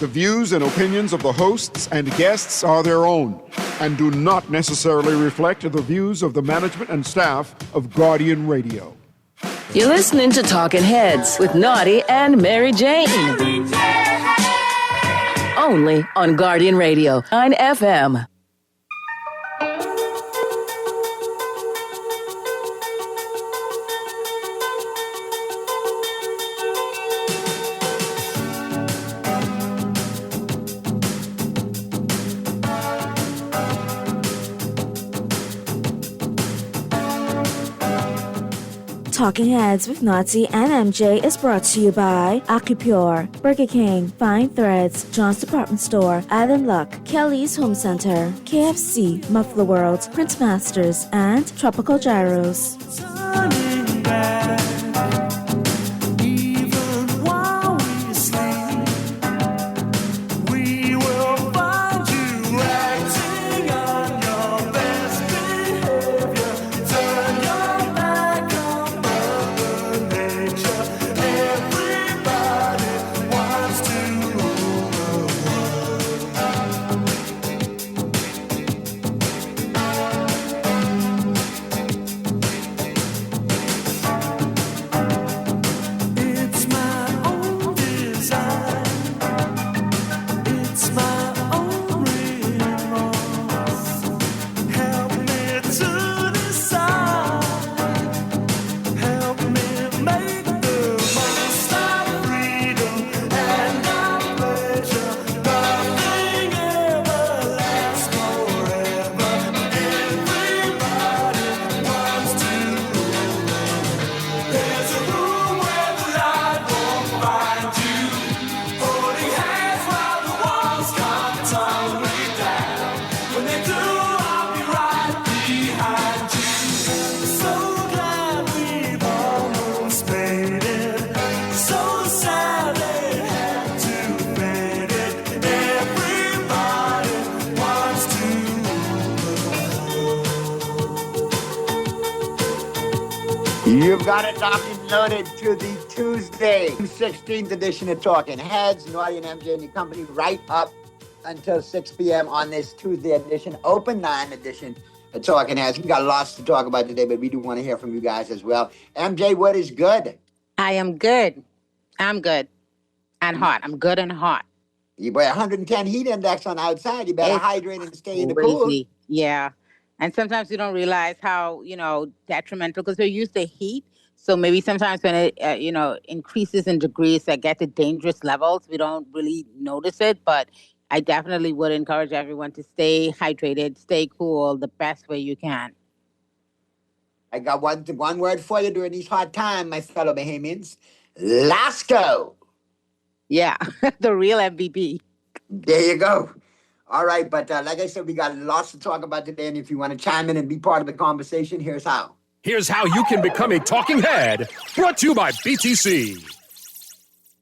The views and opinions of the hosts and guests are their own and do not necessarily reflect the views of the management and staff of Guardian Radio. You're listening to Talking Heads with Naughty and Mary Jane. Only on Guardian Radio 9 FM. Talking Heads with Naughty and MJ is brought to you by Acupure, Burger King, Fine Threads, John's Department Store, Adam Luck, Kelly's Home Center, KFC, Muffler World, Print Masters, and Tropical Gyros. You've got it locked and loaded to the Tuesday, 16th edition of Talking Heads. Naughty and MJ and your company right up until 6 p.m. on this Tuesday edition, Open 9 edition of Talking Heads. We got lots to talk about today, but we do want to hear from you guys as well. MJ, what is good? I am good. I'm good and hot. I'm good and hot. You boy, 110 heat index on outside. You better hydrate and stay in the Crazy. pool. Yeah. And sometimes we don't realize how, detrimental, because we're used to heat. So maybe sometimes when it, increases in degrees that get to dangerous levels, we don't really notice it. But I definitely would encourage everyone to stay hydrated, stay cool the best way you can. I got one word for you during these hot times, my fellow Bahamians. Lasco. Yeah, the real MVP. There you go. All right, but like I said, we got lots to talk about today, and if you want to chime in and be part of the conversation, here's how. Here's how you can become a talking head, brought to you by BTC.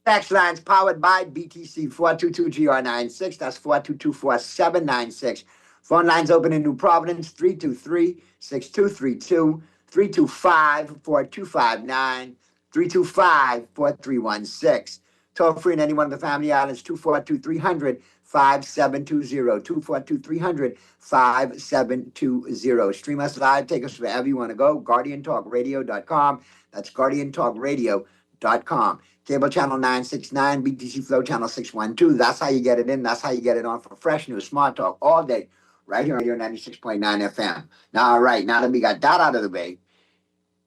Text lines powered by BTC, 422-GR96. That's 422-4796. Phone lines open in New Providence, 323-6232, 325-4259, 325-4316. Toll free in any one of the family islands, 242-300. 5720 242-300 5720. Stream us live, take us wherever you want to go. GuardianTalkRadio.com. That's GuardianTalkRadio.com. Cable channel 969, BTC Flow channel 612. That's how you get it in. That's how you get it on for fresh news, smart talk all day, right here on your 96.9 FM. Now, all right, now that we got that out of the way,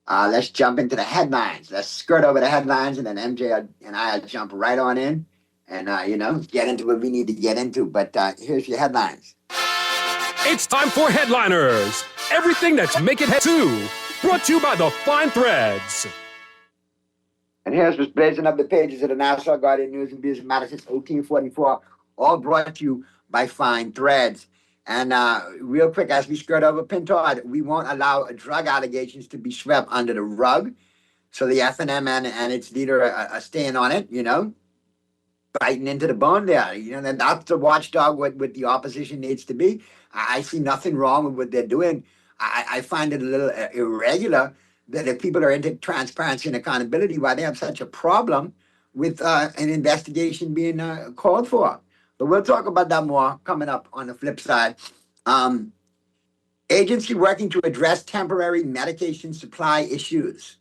let's jump into the headlines. Let's skirt over the headlines, and then MJ and I will jump right on in. And, get into what we need to get into. But here's your headlines. It's time for Headliners. Everything that's making head too. Brought to you by the Fine Threads. And here's what's blazing up the pages of the Nassau Guardian News and Views Matter since 1844. All brought to you by Fine Threads. And real quick, as we skirt over Pintard, we won't allow drug allegations to be swept under the rug. So the FNM and its leader are staying on it, biting into the bone there. That's the watchdog what the opposition needs to be. I see nothing wrong with what they're doing. I find it a little irregular that if people are into transparency and accountability, why they have such a problem with an investigation being called for. But we'll talk about that more coming up on the flip side. Agency working to address temporary medication supply issues.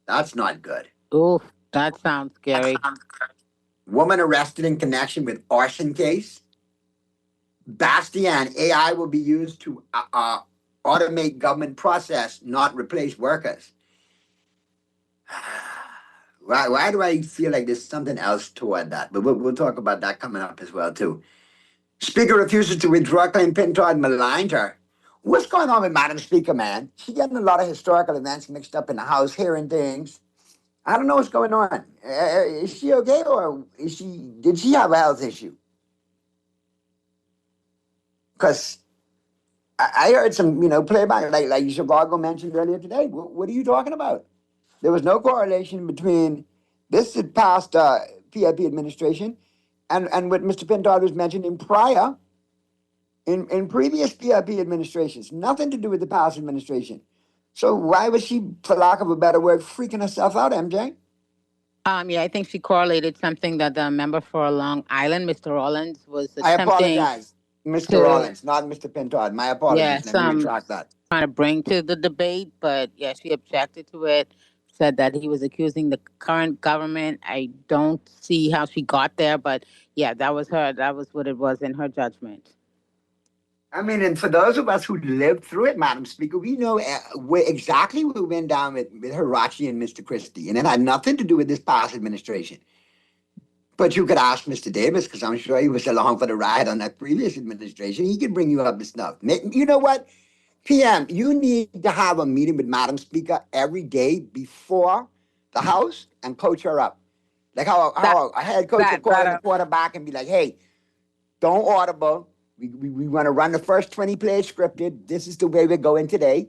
That's not good. Oof, that sounds scary. Woman arrested in connection with arson case. Bastian, AI will be used to automate government process, not replace workers. Why do I feel like there's something else toward that? But we'll talk about that coming up as well, too. Speaker refuses to withdraw claim Pinto maligned her. What's going on with Madam Speaker, man? She's getting a lot of historical events mixed up in the House, hearing things. I don't know what's going on. Is she okay, or did she have a health issue? Because I heard some, playback, like Chicago mentioned earlier today. What are you talking about? There was no correlation between this past PIP administration and what Mr. Pinto was mentioning prior in previous PIP administrations. Nothing to do with the past administration. So why was she, for lack of a better word, freaking herself out, MJ? Yeah, I think she correlated something that the member for Long Island, Mr. Rollins, was attempting. I apologize, Mr. Rollins, not Mr. Pinto. My apologies. Yes, Let me retract that. Trying to bring to the debate, but yeah, she objected to it. Said that he was accusing the current government. I don't see how she got there, but yeah, that was her. That was what it was in her judgment. I mean, and for those of us who lived through it, Madam Speaker, we know exactly what went down with Hirachi and Mr. Christie, and it had nothing to do with this past administration. But you could ask Mr. Davis, because I'm sure he was along for the ride on that previous administration. He could bring you up to snuff. You know what? PM, you need to have a meeting with Madam Speaker every day before the House and coach her up. Like how a head coach would call the quarterback and be like, hey, don't audible. We want to run the first 20 plays scripted. This is the way we're going today.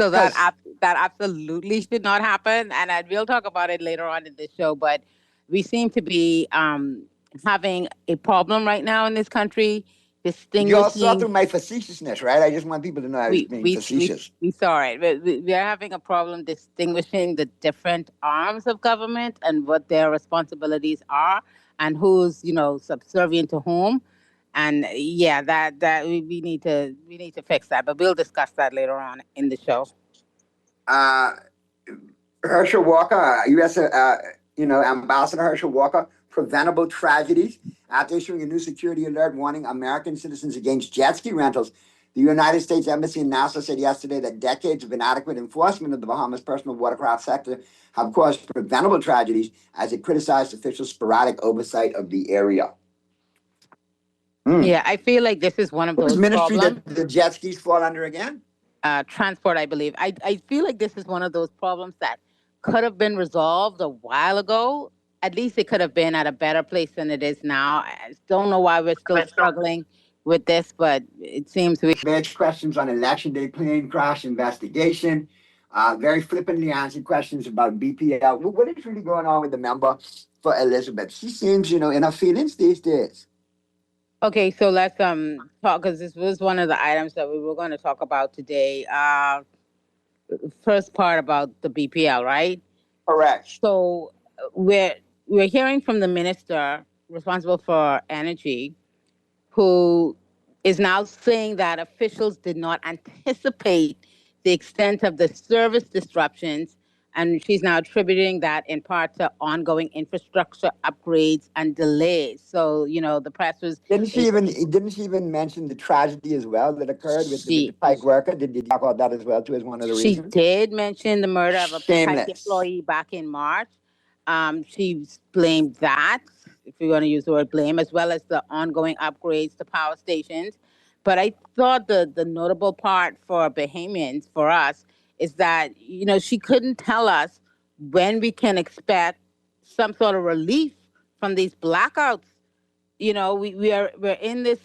So that absolutely should not happen. And we'll talk about it later on in the show. But we seem to be having a problem right now in this country. You all saw through my facetiousness, right? I just want people to know I was being facetious. We saw it. We are having a problem distinguishing the different arms of government and what their responsibilities are and who's, subservient to whom. And yeah, that we need to fix that. But we'll discuss that later on in the show. Herschel Walker, U.S. Ambassador Herschel Walker, preventable tragedies. After issuing a new security alert warning American citizens against jet ski rentals, the United States Embassy in Nassau said yesterday that decades of inadequate enforcement of the Bahamas' personal watercraft sector have caused preventable tragedies, as it criticized officials' sporadic oversight of the area. Yeah, I feel like this is one of those ministry problems. that the jet skis fall under again? Transport, I believe. I feel like this is one of those problems that could have been resolved a while ago. At least it could have been at a better place than it is now. I don't know why we're still struggling with this, but it seems we... Begs questions on election day plane crash investigation. Very flippantly answered questions about BPL. What is really going on with the member for Elizabeth? She seems, in her feelings these days. Okay, so let's talk, because this was one of the items that we were going to talk about today. First part about the BPL, right? Correct. So we're hearing from the minister responsible for energy, who is now saying that officials did not anticipate the extent of the service disruptions, and she's now attributing that in part to ongoing infrastructure upgrades and delays. So, the press was... Didn't she even mention the tragedy as well that occurred with the Pike worker? Did you talk about that as well, too, as one of the reasons? She did mention the murder of a Pike employee back in March. She blamed that, if you're going to use the word blame, as well as the ongoing upgrades to power stations. But I thought the notable part for Bahamians, for us, is that, she couldn't tell us when we can expect some sort of relief from these blackouts. We're in this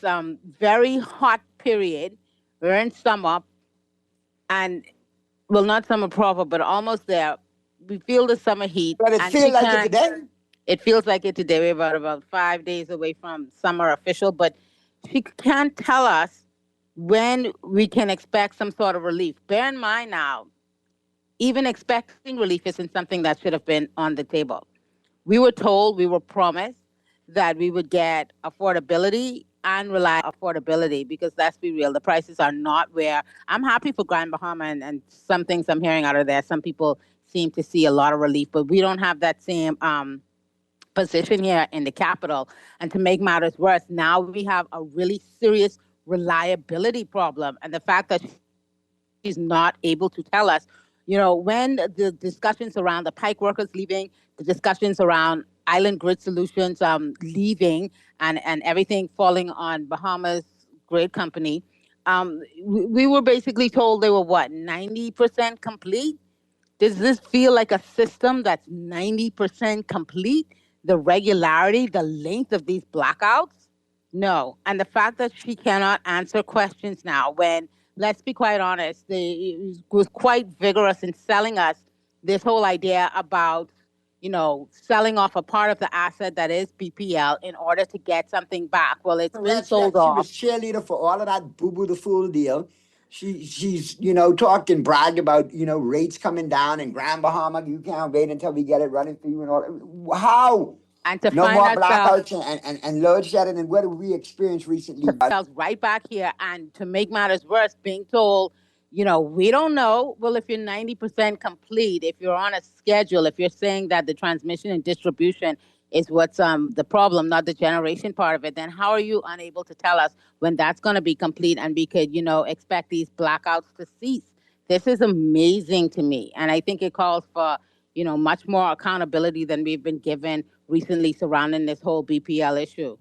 very hot period. We're in summer, and, well, not summer proper, but almost there. We feel the summer heat. But it feels like it today. It feels like it today. We're about 5 days away from summer official, but she can't tell us when we can expect some sort of relief. Bear in mind now, Even expecting relief isn't something that should have been on the table. We were told, we were promised that we would get affordability and reliable affordability, because let's be real, the prices are not where I'm happy for Grand Bahama, and some things I'm hearing out of there. Some people seem to see a lot of relief, but we don't have that same position here in the capital. And to make matters worse, now we have a really serious reliability problem. And the fact that she's not able to tell us, when the discussions around the Pike workers leaving, the discussions around Island Grid Solutions leaving, and everything falling on Bahamas Grid Company, we were basically told they were what, 90% complete? Does this feel like a system that's 90% complete? The regularity, the length of these blackouts? No. And the fact that she cannot answer questions now, when, let's be quite honest, it was quite vigorous in selling us this whole idea about, selling off a part of the asset that is BPL in order to get something back. Well, it's been sold off. She was cheerleader for all of that boo-boo the fool deal. She's talked and bragged about, rates coming down in Grand Bahama. You can't wait until we get it running for you and all. How? And to no find more ourselves, blackouts and load shedding. And what did we experience recently? Ourselves right back here. And to make matters worse, being told, we don't know. Well, if you're 90% complete, if you're on a schedule, if you're saying that the transmission and distribution is what's the problem, not the generation part of it, then how are you unable to tell us when that's going to be complete and we could, expect these blackouts to cease? This is amazing to me. And I think it calls for, much more accountability than we've been given recently surrounding this whole BPL issue.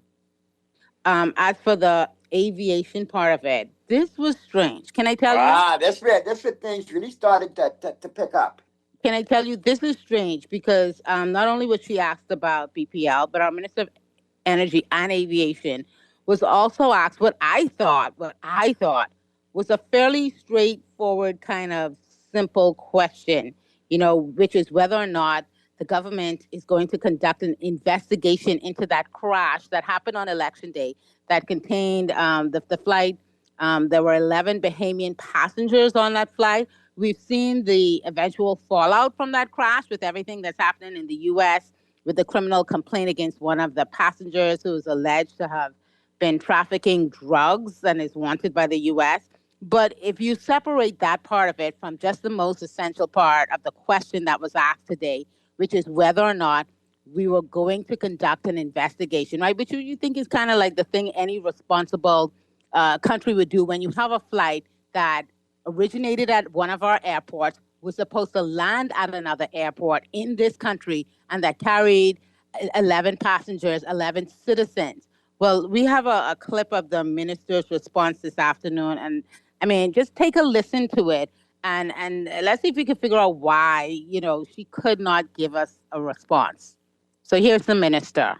As for the aviation part of it, this was strange. Can I tell you? That's where things really started to pick up. Can I tell you, this is strange because not only was she asked about BPL, but our Minister of Energy and Aviation was also asked what I thought was a fairly straightforward kind of simple question, which is whether or not the government is going to conduct an investigation into that crash that happened on Election Day that contained the flight. There were 11 Bahamian passengers on that flight. We've seen the eventual fallout from that crash with everything that's happening in the U.S., with the criminal complaint against one of the passengers who is alleged to have been trafficking drugs and is wanted by the U.S. But if you separate that part of it from just the most essential part of the question that was asked today, which is whether or not we were going to conduct an investigation, right? Which you think is kind of like the thing any responsible country would do when you have a flight that originated at one of our airports, was supposed to land at another airport in this country, and that carried 11 passengers, 11 citizens. Well, we have a clip of the minister's response this afternoon, and I mean, just take a listen to it, and let's see if we can figure out why, she could not give us a response. So here's the minister.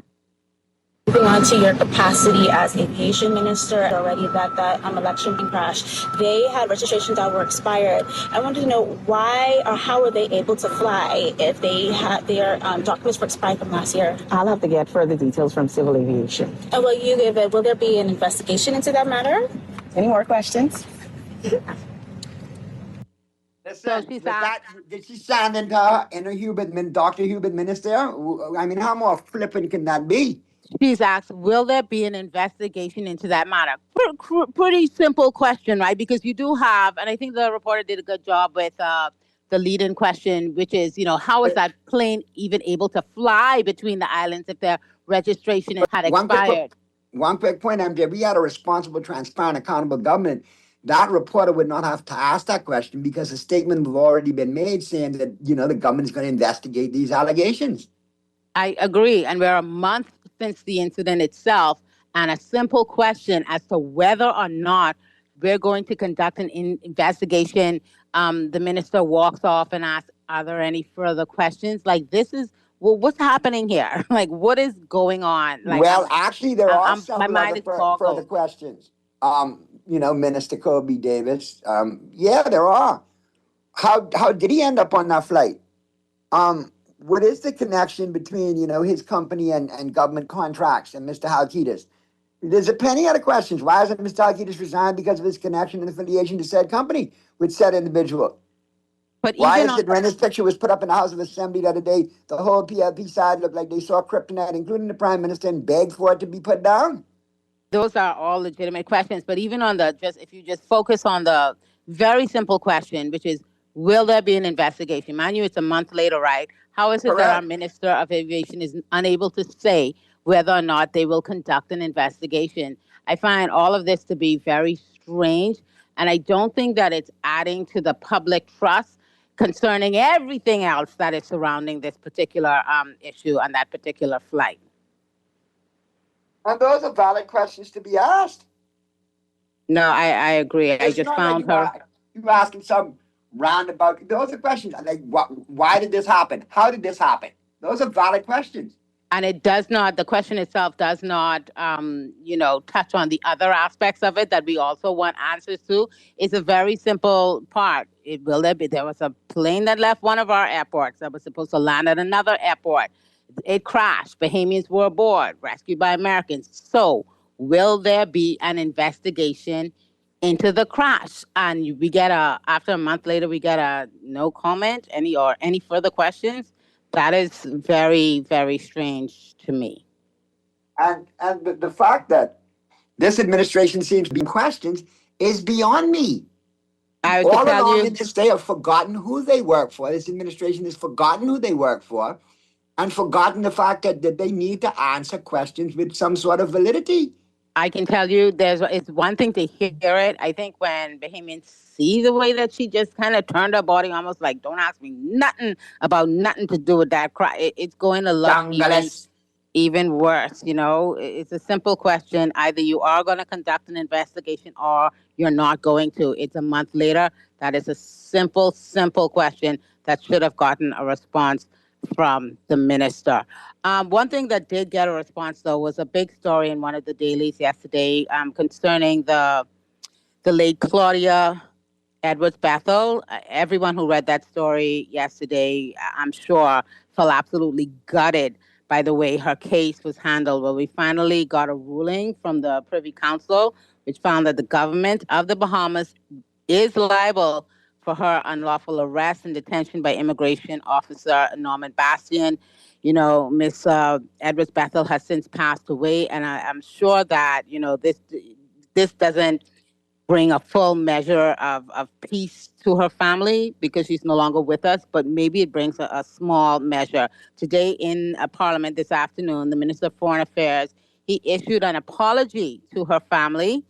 Moving on to your capacity as aviation minister, already that election crash, they had registrations that were expired. I wanted to know why or how were they able to fly if they had their documents were expired from last year? I'll have to get further details from Civil Aviation. And will there be an investigation into that matter? Any more questions? Listen, did she sound into her Dr. Hubert Minister? I mean, how more flippant can that be? She's asked, will there be an investigation into that matter? Pretty simple question, right? Because you do have, and I think the reporter did a good job with the lead-in question, which is, how is that plane even able to fly between the islands if their registration had expired? One quick point, MJ. We had a responsible, transparent, accountable government. That reporter would not have to ask that question because a statement have already been made saying that, the government is going to investigate these allegations. I agree. And we're a month since the incident itself, and a simple question as to whether or not we're going to conduct an investigation. The minister walks off and asks, are there any further questions? Like, this is, what's happening here? Like, what is going on? Like, actually, there are several further questions. Minister Kobe Davis. Yeah, there are. How did he end up on that flight? What is the connection between, his company and government contracts and Mr. Halkitis? There's a plenty of questions. Why hasn't Mr. Halkitis resigned because of his connection and affiliation to said company with said individual? But Why even is on it when this picture was put up in the House of Assembly the other day, the whole PLP side looked like they saw kryptonite, including the Prime Minister, and begged for it to be put down? those are all legitimate questions. But even on the just if you just focus on the very simple question, which is, will there be an investigation? Mind you, it's a month later, right? How is it that our Correct. Minister of Aviation is unable to say whether or not they will conduct an investigation? I find all of this to be very strange, and I don't think that it's adding to the public trust concerning everything else that is surrounding this particular issue and that particular flight. And those are valid questions to be asked. No, I agree. I It's just not like found her. you asking some roundabout. Those are questions like, why did this happen? How did this happen? Those are valid questions. And it does not, the question itself does not, touch on the other aspects of it that we also want answers to. It's a very simple part. There was a plane that left one of our airports that was supposed to land at another airport. It crashed. Bahamians were aboard, rescued by Americans. So, will there be an investigation into the crash? And after a month later, we get a no comment, any further questions. That is very, very strange to me. And the fact that this administration seems to be in questions is beyond me. I All could tell along you, in this, they have forgotten who they work for. This administration has forgotten who they work for and forgotten the fact that they need to answer questions with some sort of validity. I can tell you, it's one thing to hear it. I think when Bahamians see the way that she just kind of turned her body, almost like, don't ask me nothing about nothing to do with that cry. It's going to look even worse. It's a simple question. Either you are going to conduct an investigation or you're not going to. It's a month later. That is a simple, simple question that should have gotten a response from the minister. One thing that did get a response, though, was a big story in one of the dailies yesterday concerning the late Claudia Edwards Bethel. Everyone who read that story yesterday, I'm sure, felt absolutely gutted by the way her case was handled. Well, we finally got a ruling from the Privy Council, which found that the government of the Bahamas is liable for her unlawful arrest and detention by immigration officer Norman Bastian. Miss Edwards Bethel has since passed away, and I'm sure that this doesn't bring a full measure of peace to her family because she's no longer with us, but maybe it brings a small measure. Today in Parliament this afternoon, the Minister of Foreign Affairs, he issued an apology to her family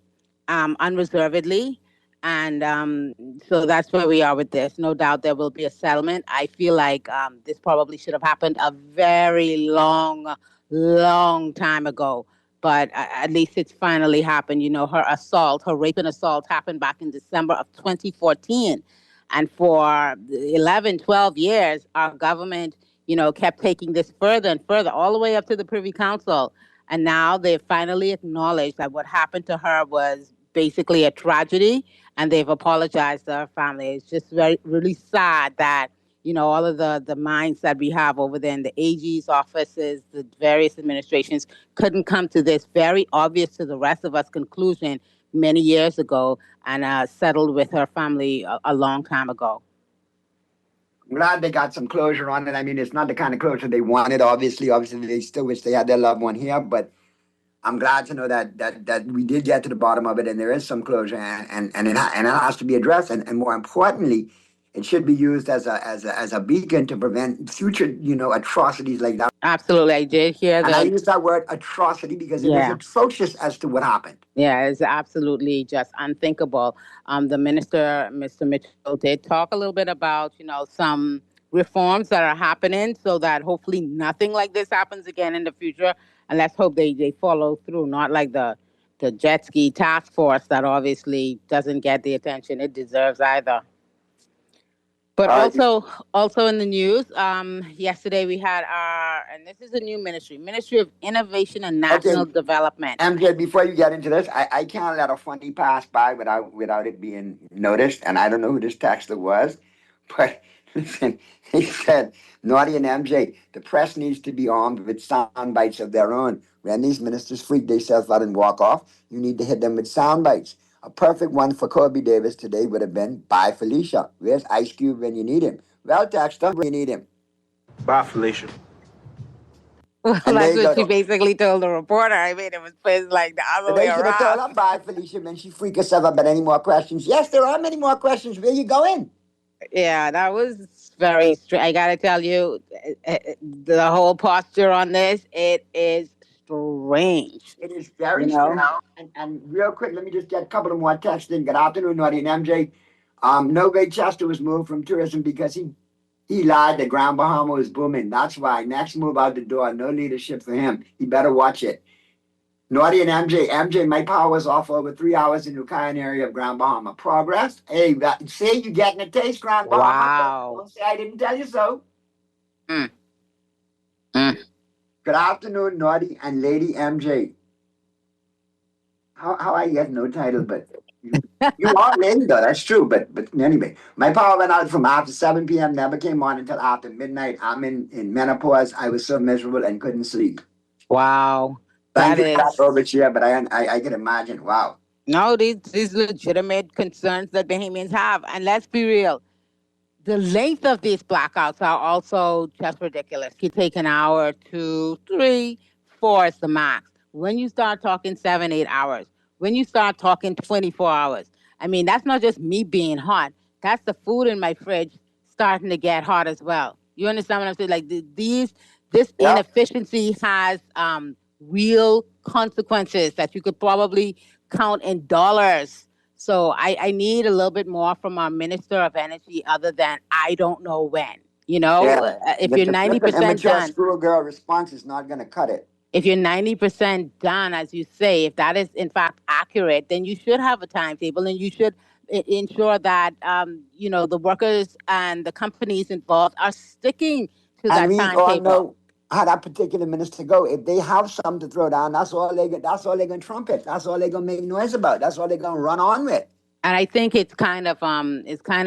unreservedly. And so that's where we are with this. No doubt there will be a settlement. I feel like this probably should have happened a very long time ago. But at least it's finally happened. Her rape and assault happened back in December of 2014. And for 11, 12 years, our government, kept taking this further and further, all the way up to the Privy Council. And now they've finally acknowledged that what happened to her was basically a tragedy, and they've apologized to her family. It's just really sad that, all of the minds that we have over there in the AG's offices, the various administrations couldn't come to this very obvious to the rest of us conclusion many years ago and settled with her family a long time ago. I'm glad they got some closure on it. I mean, it's not the kind of closure they wanted, obviously. Obviously, they still wish they had their loved one here, but I'm glad to know that we did get to the bottom of it, and there is some closure, and it has to be addressed. And more importantly, it should be used as a beacon to prevent future, atrocities like that. Absolutely, I did hear that. And I use that word atrocity because it is atrocious as to what happened. Yeah, it's absolutely just unthinkable. The minister, Mr. Mitchell, did talk a little bit about, some reforms that are happening so that hopefully nothing like this happens again in the future. And let's hope they follow through, not like the jet ski task force that obviously doesn't get the attention it deserves either. But also in the news, yesterday we had and this is a new Ministry of Innovation and National Development. MJ, before you get into this, I can't let a funny pass by without it being noticed. And I don't know who this texter was, but listen, he said, Naughty and MJ, the press needs to be armed with sound bites of their own. When these ministers freak themselves out and walk off, you need to hit them with sound bites. A perfect one for Kobe Davis today would have been Bye Felicia. Where's Ice Cube when you need him? Well, Dexter, when you need him. Bye, Felicia. Well, And there that's you what she go. basically told the reporter. I mean, it was placed like the other way They should have told around. her bye, Felicia, and she freak herself up. But any more questions? Yes, there are many more questions. Where you going? Yeah, that was very strange. I gotta tell you, the whole posture on this, it is strange. It is You very know? strange. And real quick, let me just get a couple of more texts in. Good afternoon, Naughty and MJ. Novae Chester was moved from tourism because he lied that Grand Bahama was booming. That's why. Next move out the door. No leadership for him. He better watch it. Naughty and MJ, my power was off for over 3 hours in the Ukiah area of Grand Bahama. Progress? Hey, say you're getting a taste, Grand Bahama. Wow. Don't say I didn't tell you so. Mm. Mm. Good afternoon, Naughty and Lady MJ. How I get no title, but you are lady though, that's true. But anyway, my power went out from after 7 p.m., never came on until after midnight. I'm in menopause. I was so miserable and couldn't sleep. Wow. Thank That you for that is overshare, but I can imagine. Wow. no, these legitimate concerns that Bahamians have. And let's be real. The length of these blackouts are also just ridiculous. You take an hour, 2, 3, 4 is the max. When you start talking 7, 8 hours, when you start talking 24 hours, I mean, that's not just me being hot. That's the food in my fridge starting to get hot as well. You understand what I'm saying? Like this Yeah. inefficiency has real consequences that you could probably count in dollars. So I need a little bit more from our Minister of Energy other than I don't know when. You know, Yeah. if But you're the 90% immature done, schoolgirl response is not going to cut it. if you're 90% done, as you say, if that is in fact accurate, then you should have a timetable and you should ensure that, the workers and the companies involved are sticking to And that we all timetable. know how that particular minister go. If they have something to throw down, that's all they're gonna trumpet. That's all they're gonna make noise about. That's all they're gonna run on with. And I think it's kind of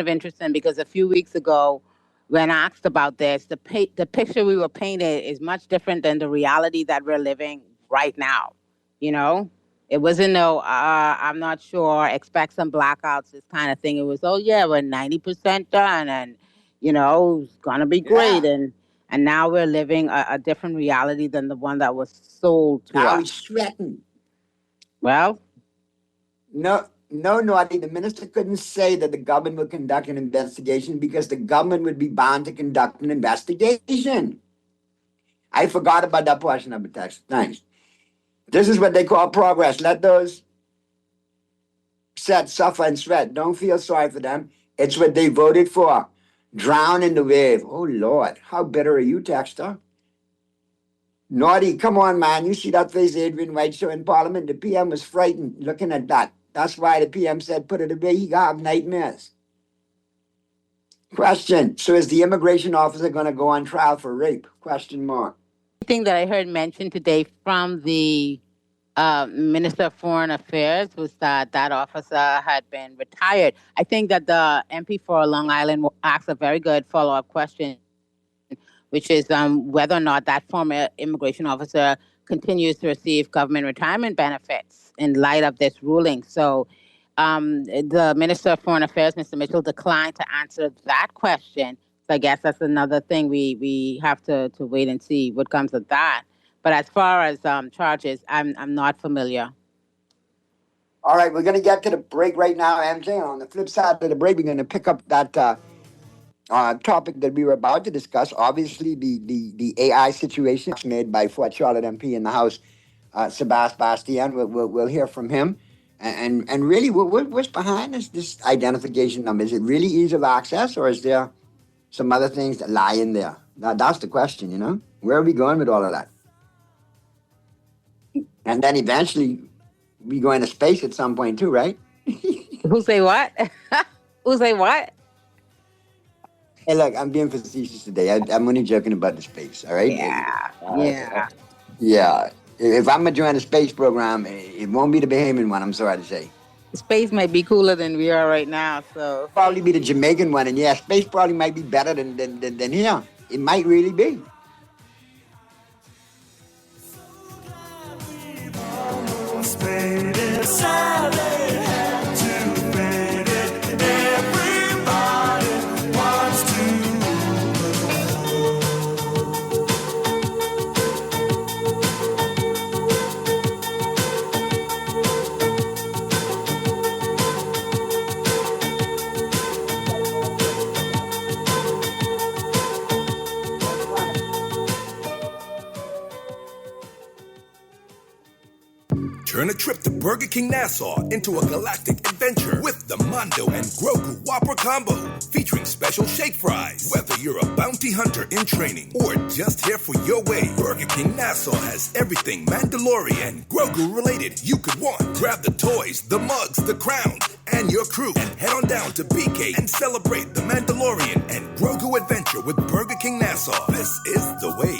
interesting because a few weeks ago, when asked about this, the picture we were painted is much different than the reality that we're living right now. You know, it wasn't no, I'm not sure, expect some blackouts, this kind of thing. It was, oh yeah, we're 90% done, and it's gonna be great. Yeah. And now we're living a different reality than the one that was sold to Now us. he's sweating. Well, No, Naughty. The minister couldn't say that the government would conduct an investigation because the government would be bound to conduct an investigation. I forgot about that portion of the text. Thanks. This is what they call progress. Let those said suffer and sweat. Don't feel sorry for them. It's what they voted for. Drown in the wave. Oh Lord, how bitter are you, Texter? Naughty, come on, man. You see that face Adrian White show in Parliament? The PM was frightened looking at that. That's why the PM said, put it away. He got nightmares. Question. So is the immigration officer going to go on trial for rape? Question mark. thing that I heard mentioned today from the Minister of Foreign Affairs was that that officer had been retired. I think that the MP for Long Island asked a very good follow-up question, which is whether or not that former immigration officer continues to receive government retirement benefits in light of this ruling. So the Minister of Foreign Affairs, Mr. Mitchell, declined to answer that question. So I guess that's another thing we have to wait and see what comes of that. But as far as charges, I'm not familiar. All right, we're going to get to the break right now, MJ. On the flip side of the break, we're going to pick up that topic that we were about to discuss. Obviously, the AI situation made by Fort Charlotte MP in the House, Sebastien Bastien. We'll hear from him. And really, what's behind this identification number? Is it really ease of access, or is there some other things that lie in there? That's the question, Where are we going with all of that? And then eventually, we go into space at some point too, right? Who say what? Who say what? Hey, look, I'm being facetious today. I'm only joking about the space, all right? Yeah. Yeah. If I'm going to join a space program, it won't be the Bahamian one, I'm sorry to say. Space might be cooler than we are right now, so. Probably be the Jamaican one, and yeah, space probably might be better than here. It might really be. Turn a trip to Burger King Nassau into a galactic adventure with the Mondo and Grogu Whopper Combo, featuring special shake fries. Whether you're a bounty hunter in training or just here for your way, Burger King Nassau has everything Mandalorian and Grogu related you could want. Grab the toys, the mugs, the crowns, and your crew, and head on down to BK and celebrate the Mandalorian and Grogu adventure with Burger King Nassau. This is the way.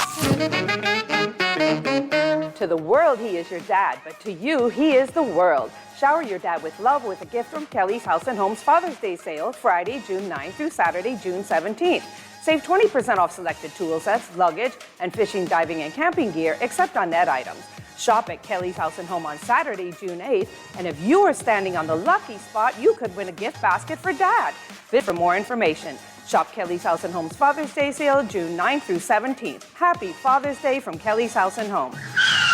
To the world, he is your dad, but to you, he is the world. Shower your dad with love with a gift from Kelly's House and Home's Father's Day sale, Friday, June 9th through Saturday, June 17th. Save 20% off selected tool sets, luggage, and fishing, diving, and camping gear, except on net items. Shop at Kelly's House and Home on Saturday, June 8th, and if you are standing on the lucky spot, you could win a gift basket for Dad. Fit for more information. Shop Kelly's House and Home's Father's Day sale, June 9th through 17th. Happy Father's Day from Kelly's House and Home.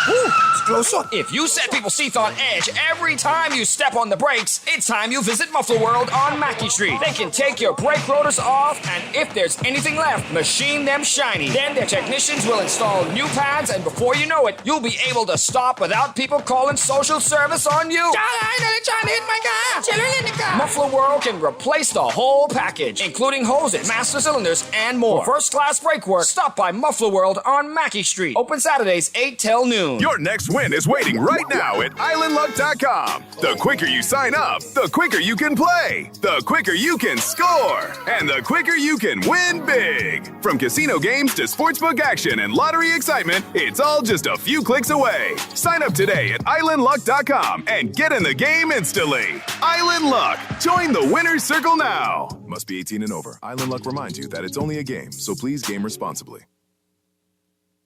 Woo, closer. If you set people's seats on edge every time you step on the brakes, it's time you visit Muffler World on Mackey Street. They can take your brake rotors off, and if there's anything left, machine them shiny. Then their technicians will install new pads, and before you know it, you'll be able to stop without people calling social service on you. They're trying to hit my car. Children in the car. Muffler World can replace the whole package, including hoses, master cylinders, and more. For first-class brake work, stop by Muffler World on Mackey Street. Open Saturdays 8 till noon. Your next win is waiting right now at islandluck.com. The quicker you sign up, the quicker you can play, the quicker you can score, and the quicker you can win big. From casino games to sportsbook action and lottery excitement, it's all just a few clicks away. Sign up today at islandluck.com and get in the game instantly. Island Luck. Join the winner's circle now. Must be 18 and over. Island Luck reminds you that it's only a game, so please game responsibly.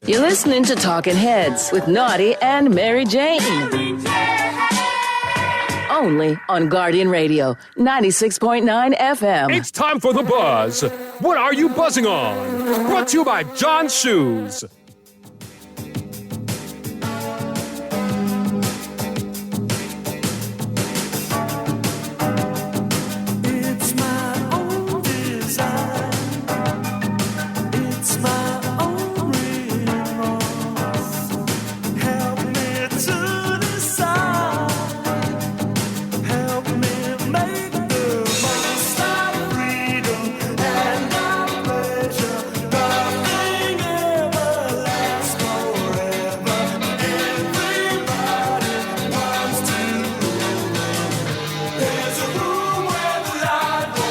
You're listening to Talking Heads with Naughty and Mary Jane. Only on Guardian Radio, 96.9 FM. It's time for The Buzz. What are you buzzing on? Brought to you by John's Shoes.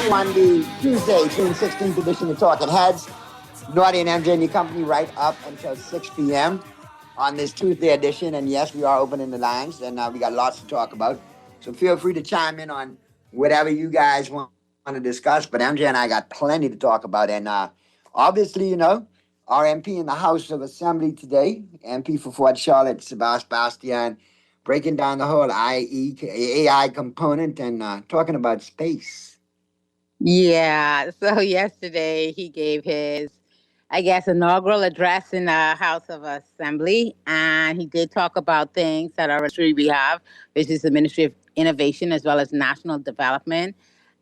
On the Tuesday, June 16th edition of Talking Heads, Naughty and MJ and your company right up until 6 p.m. on this Tuesday edition. And yes, we are opening the lines, and we got lots to talk about. So feel free to chime in on whatever you guys want to discuss. But MJ and I got plenty to talk about. And obviously, you know, our MP in the House of Assembly today, MP for Fort Charlotte, Sebastian, breaking down the whole AI component and talking about space. Yeah, so yesterday he gave his, I guess, inaugural address in the House of Assembly, and he did talk about things that our ministry we have, which is the Ministry of Innovation as well as National Development.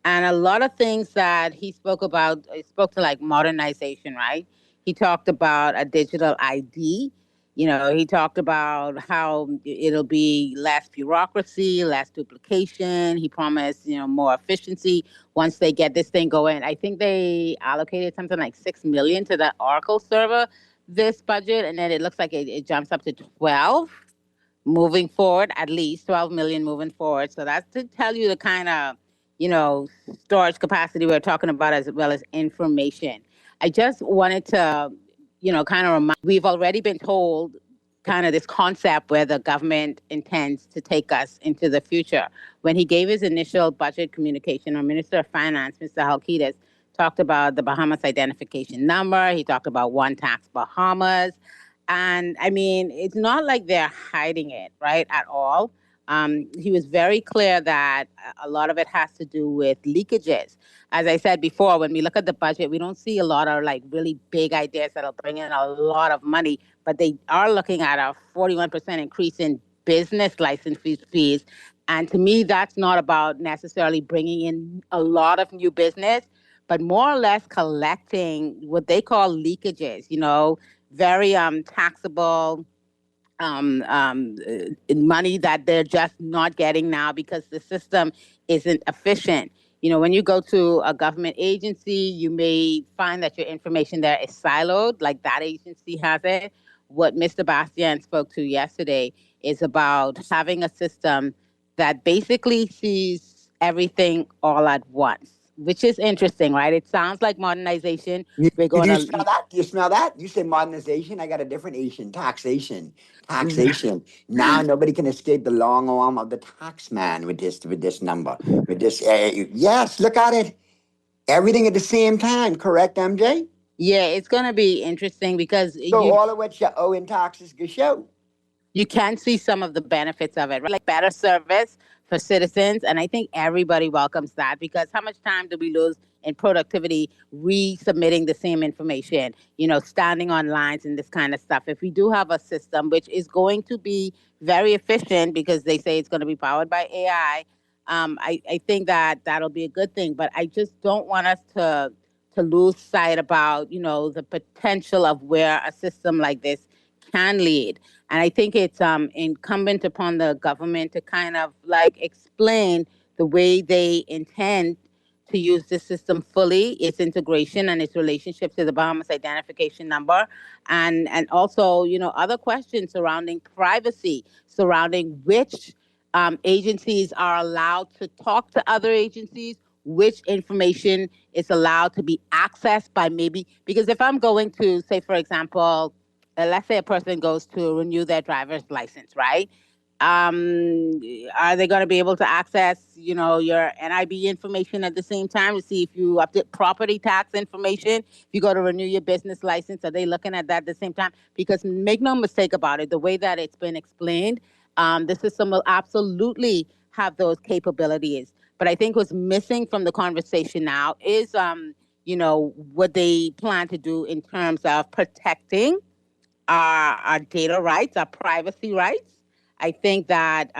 And a lot of things that he spoke about, he spoke to like modernization, right? He talked about a digital ID. You know, he talked about how it'll be less bureaucracy, less duplication. He promised, you know, more efficiency once they get this thing going. I think they allocated something like $6 million to the Oracle server this budget, and then it looks like it jumps up to 12 moving forward, at least 12 million moving forward. So that's to tell you the kind of, you know, storage capacity we're talking about as well as information. I just wanted to, you know, kind of remind, we've already been told kind of this concept where the government intends to take us into the future. When he gave his initial budget communication, our Minister of Finance, Mr. Halkitis, talked about the Bahamas identification number. He talked about One Tax Bahamas. And I mean, it's not like they're hiding it, right, at all. He was very clear that a lot of it has to do with leakages. As I said before, when we look at the budget, we don't see a lot of like really big ideas that'll bring in a lot of money, but they are looking at a 41% increase in business license fees. And to me, that's not about necessarily bringing in a lot of new business, but more or less collecting what they call leakages, you know, very taxable money that they're just not getting now because the system isn't efficient. You know, when you go to a government agency, you may find that your information there is siloed, like that agency has it. What Mr. Bastian spoke to yesterday is about having a system that basically sees everything all at once, which is interesting, right? It sounds like modernization. We're going Do you to smell that? Do you smell that? You say modernization. I got a different Asian. Taxation. Taxation. Now nobody can escape the long arm of the tax man with this number. With this. Yes, look at it. Everything at the same time. Correct, MJ? Yeah, it's going to be interesting because So all of what you owe in taxes go show. You can see some of the benefits of it, right? Like better service for citizens. And I think everybody welcomes that because how much time do we lose in productivity resubmitting the same information, you know, standing on lines and this kind of stuff? If we do have a system which is going to be very efficient because they say it's going to be powered by AI, I think that that'll be a good thing. But I just don't want us to lose sight about, you know, the potential of where a system like this can lead. And I think it's incumbent upon the government to kind of like explain the way they intend to use this system fully, its integration and its relationship to the Bahamas identification number, and also, you know, other questions surrounding privacy, surrounding which agencies are allowed to talk to other agencies, which information is allowed to be accessed by maybe, because if I'm going to, say, for example, let's say a person goes to renew their driver's license, right? Are they going to be able to access, you know, your NIB information at the same time to see if you update property tax information? If you go to renew your business license, are they looking at that at the same time? Because make no mistake about it, the way that it's been explained, the system will absolutely have those capabilities. But I think what's missing from the conversation now is, you know, what they plan to do in terms of protecting our data rights, our privacy rights. I think that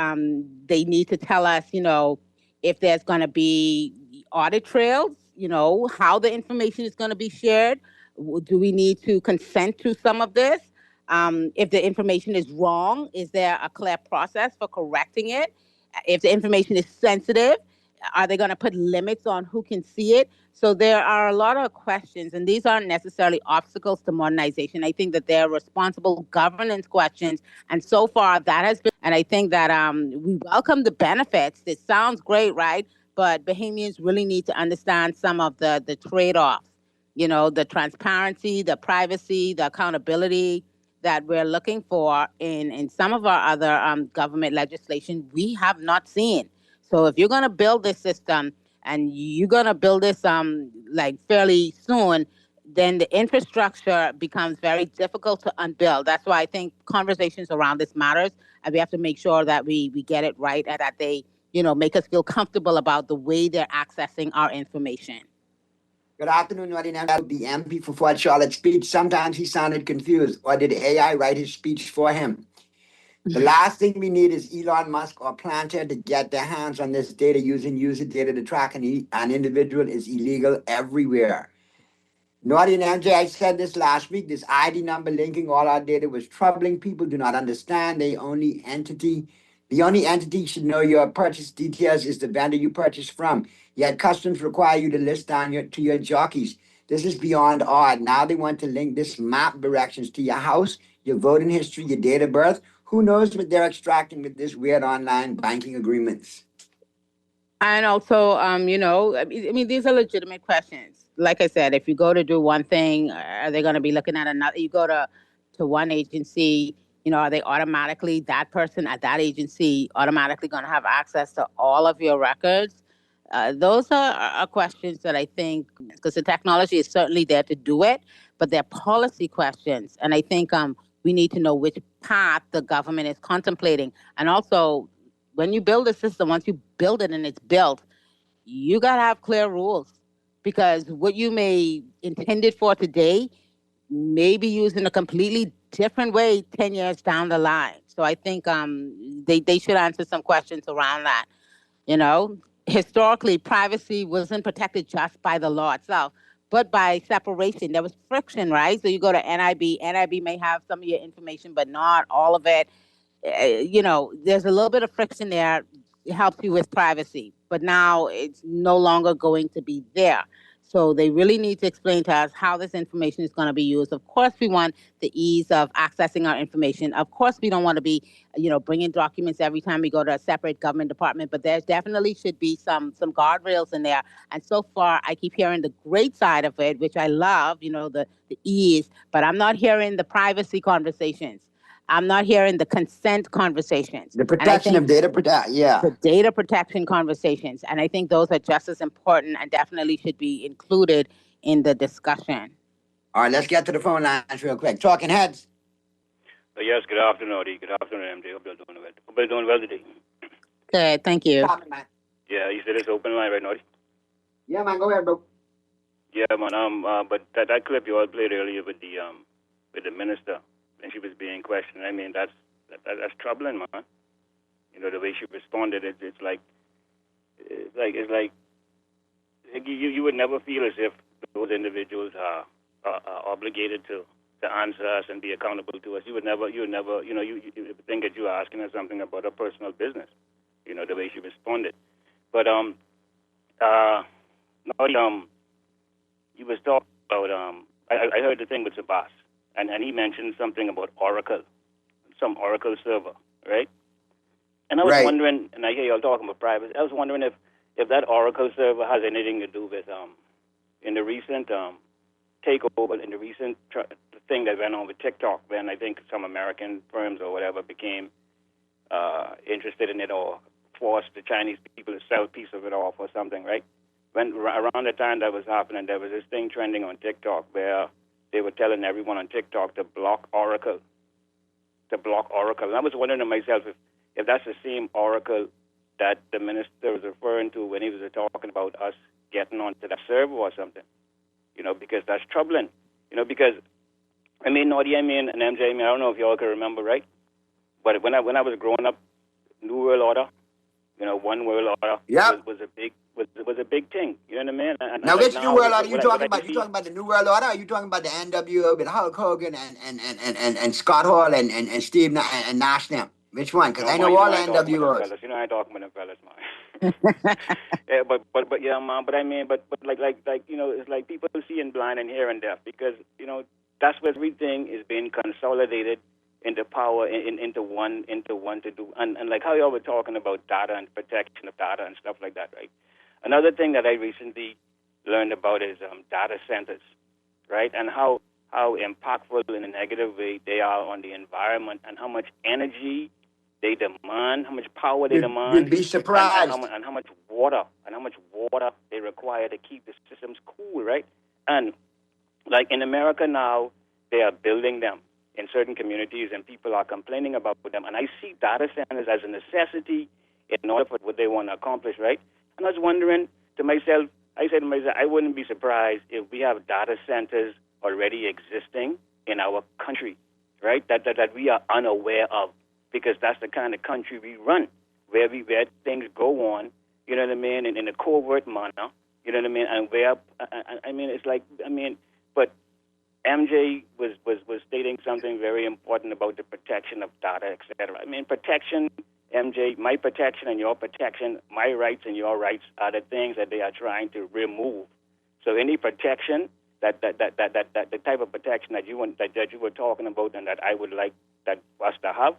they need to tell us, you know, if there's going to be audit trails, you know, how the information is going to be shared. Do we need to consent to some of this? If the information is wrong, is there a clear process for correcting it? If the information is sensitive, are they going to put limits on who can see it? So there are a lot of questions, and these aren't necessarily obstacles to modernization. I think that they're responsible governance questions, and so far that has been, and I think that we welcome the benefits. It sounds great, right? But Bahamians really need to understand some of the trade-offs, you know, the transparency, the privacy, the accountability that we're looking for in some of our other government legislation we have not seen. So if you're going to build this system and you're going to build this like fairly soon, then the infrastructure becomes very difficult to unbuild. That's why I think conversations around this matters, and we have to make sure that we get it right and that they, you know, make us feel comfortable about the way they're accessing our information. Good afternoon, Nwaddy. The MP for Fort Charlotte speech. Sometimes he sounded confused, or did AI write his speech for him? The last thing we need is Elon Musk or Planter to get their hands on this data. Using user data to track an individual is illegal everywhere. Naughty and MJ, I said this last week, this ID number linking all our data was troubling. People do not understand. The only entity should know your purchase details is the vendor you purchased from. Yet customs require you to list down to your jockeys. This is beyond odd. Now they want to link this map directions to your house, your voting history, your date of birth. Who knows what they're extracting with this weird online banking agreements? And also, you know, I mean, these are legitimate questions. Like I said, if you go to do one thing, are they going to be looking at another? You go to one agency, you know, are they automatically, that person at that agency automatically going to have access to all of your records? Those are questions that I think, because the technology is certainly there to do it, but they're policy questions. And I think we need to know which path the government is contemplating. And also, when you build a system, once you build it and it's built, you got to have clear rules, because what you may intend it for today may be used in a completely different way 10 years down the line. So I think they should answer some questions around that. You know, historically, privacy wasn't protected just by the law itself, but by separation. There was friction, right? So you go to NIB. NIB may have some of your information, but not all of it. There's a little bit of friction there. It helps you with privacy, but now it's no longer going to be there. So they really need to explain to us how this information is going to be used. Of course, we want the ease of accessing our information. Of course, we don't want to be, bringing documents every time we go to a separate government department, but there definitely should be some guardrails in there. And so far, I keep hearing the great side of it, which I love, the ease, but I'm not hearing the privacy conversations. I'm not hearing the consent conversations. The protection of data The data protection conversations. And I think those are just as important and definitely should be included in the discussion. All right, let's get to the phone lines real quick. Talking Heads. Yes, good afternoon, Audie. Good afternoon, MJ. Hope you're doing well. Hope you're doing well today. Good, thank you. Yeah, you said it's open line right now, Audie? Yeah, man, go ahead, bro. Yeah, man. But that clip you all played earlier with the minister, and she was being questioned. I mean, that's troubling, man. The way she responded, it's like you would never feel as if those individuals are obligated to answer us and be accountable to us. You would never, you think that you are asking her something about her personal business. The way she responded. But you was talking about I heard the thing with Sabas. And he mentioned something about Oracle, some Oracle server, right? And I was wondering, and I hear y'all talking about privacy, I was wondering if that Oracle server has anything to do with, in the recent takeover, in the recent thing that went on with TikTok, when I think some American firms or whatever became interested in it or forced the Chinese people to sell a piece of it off or something, right? When around the time that was happening, there was this thing trending on TikTok where they were telling everyone on TikTok to block Oracle. And I was wondering to myself if that's the same Oracle that the minister was referring to when he was talking about us getting onto that server or something. Because that's troubling. Because, Naughty, and MJ, I don't know if y'all can remember, right? But when I was growing up, New World Order, One World Order was a big thing. You know what I mean? And now, which New World Order are you talking about? You talking about the New World Order? Or are you talking about the NWO with Hulk Hogan and Scott Hall and Steve and Nash now? Which one? Because I know all the NWOs. I ain't talking about them fellas, man. Yeah, but yeah, man. But it's like people seeing blind and hearing deaf because that's where everything is being consolidated into power, into one to do, and like how y'all were talking about data and protection of data and stuff like that, right? Another thing that I recently learned about is data centers, right? And how impactful in a negative way they are on the environment and how much energy they demand, how much power they demand. You'd be surprised. And how much water they require to keep the systems cool, right? And like in America now, they are building them in certain communities and people are complaining about them. And I see data centers as a necessity in order for what they want to accomplish, right? And I was wondering to myself, I wouldn't be surprised if we have data centers already existing in our country, right? That we are unaware of, because that's the kind of country we run, where things go on, you know what I mean, in a covert manner, you know what I mean, and but MJ was stating something very important about the protection of data, etc. Protection, MJ, my protection and your protection, my rights and your rights are the things that they are trying to remove. So any protection, that the type of protection that you were talking about and that I would like that us to have,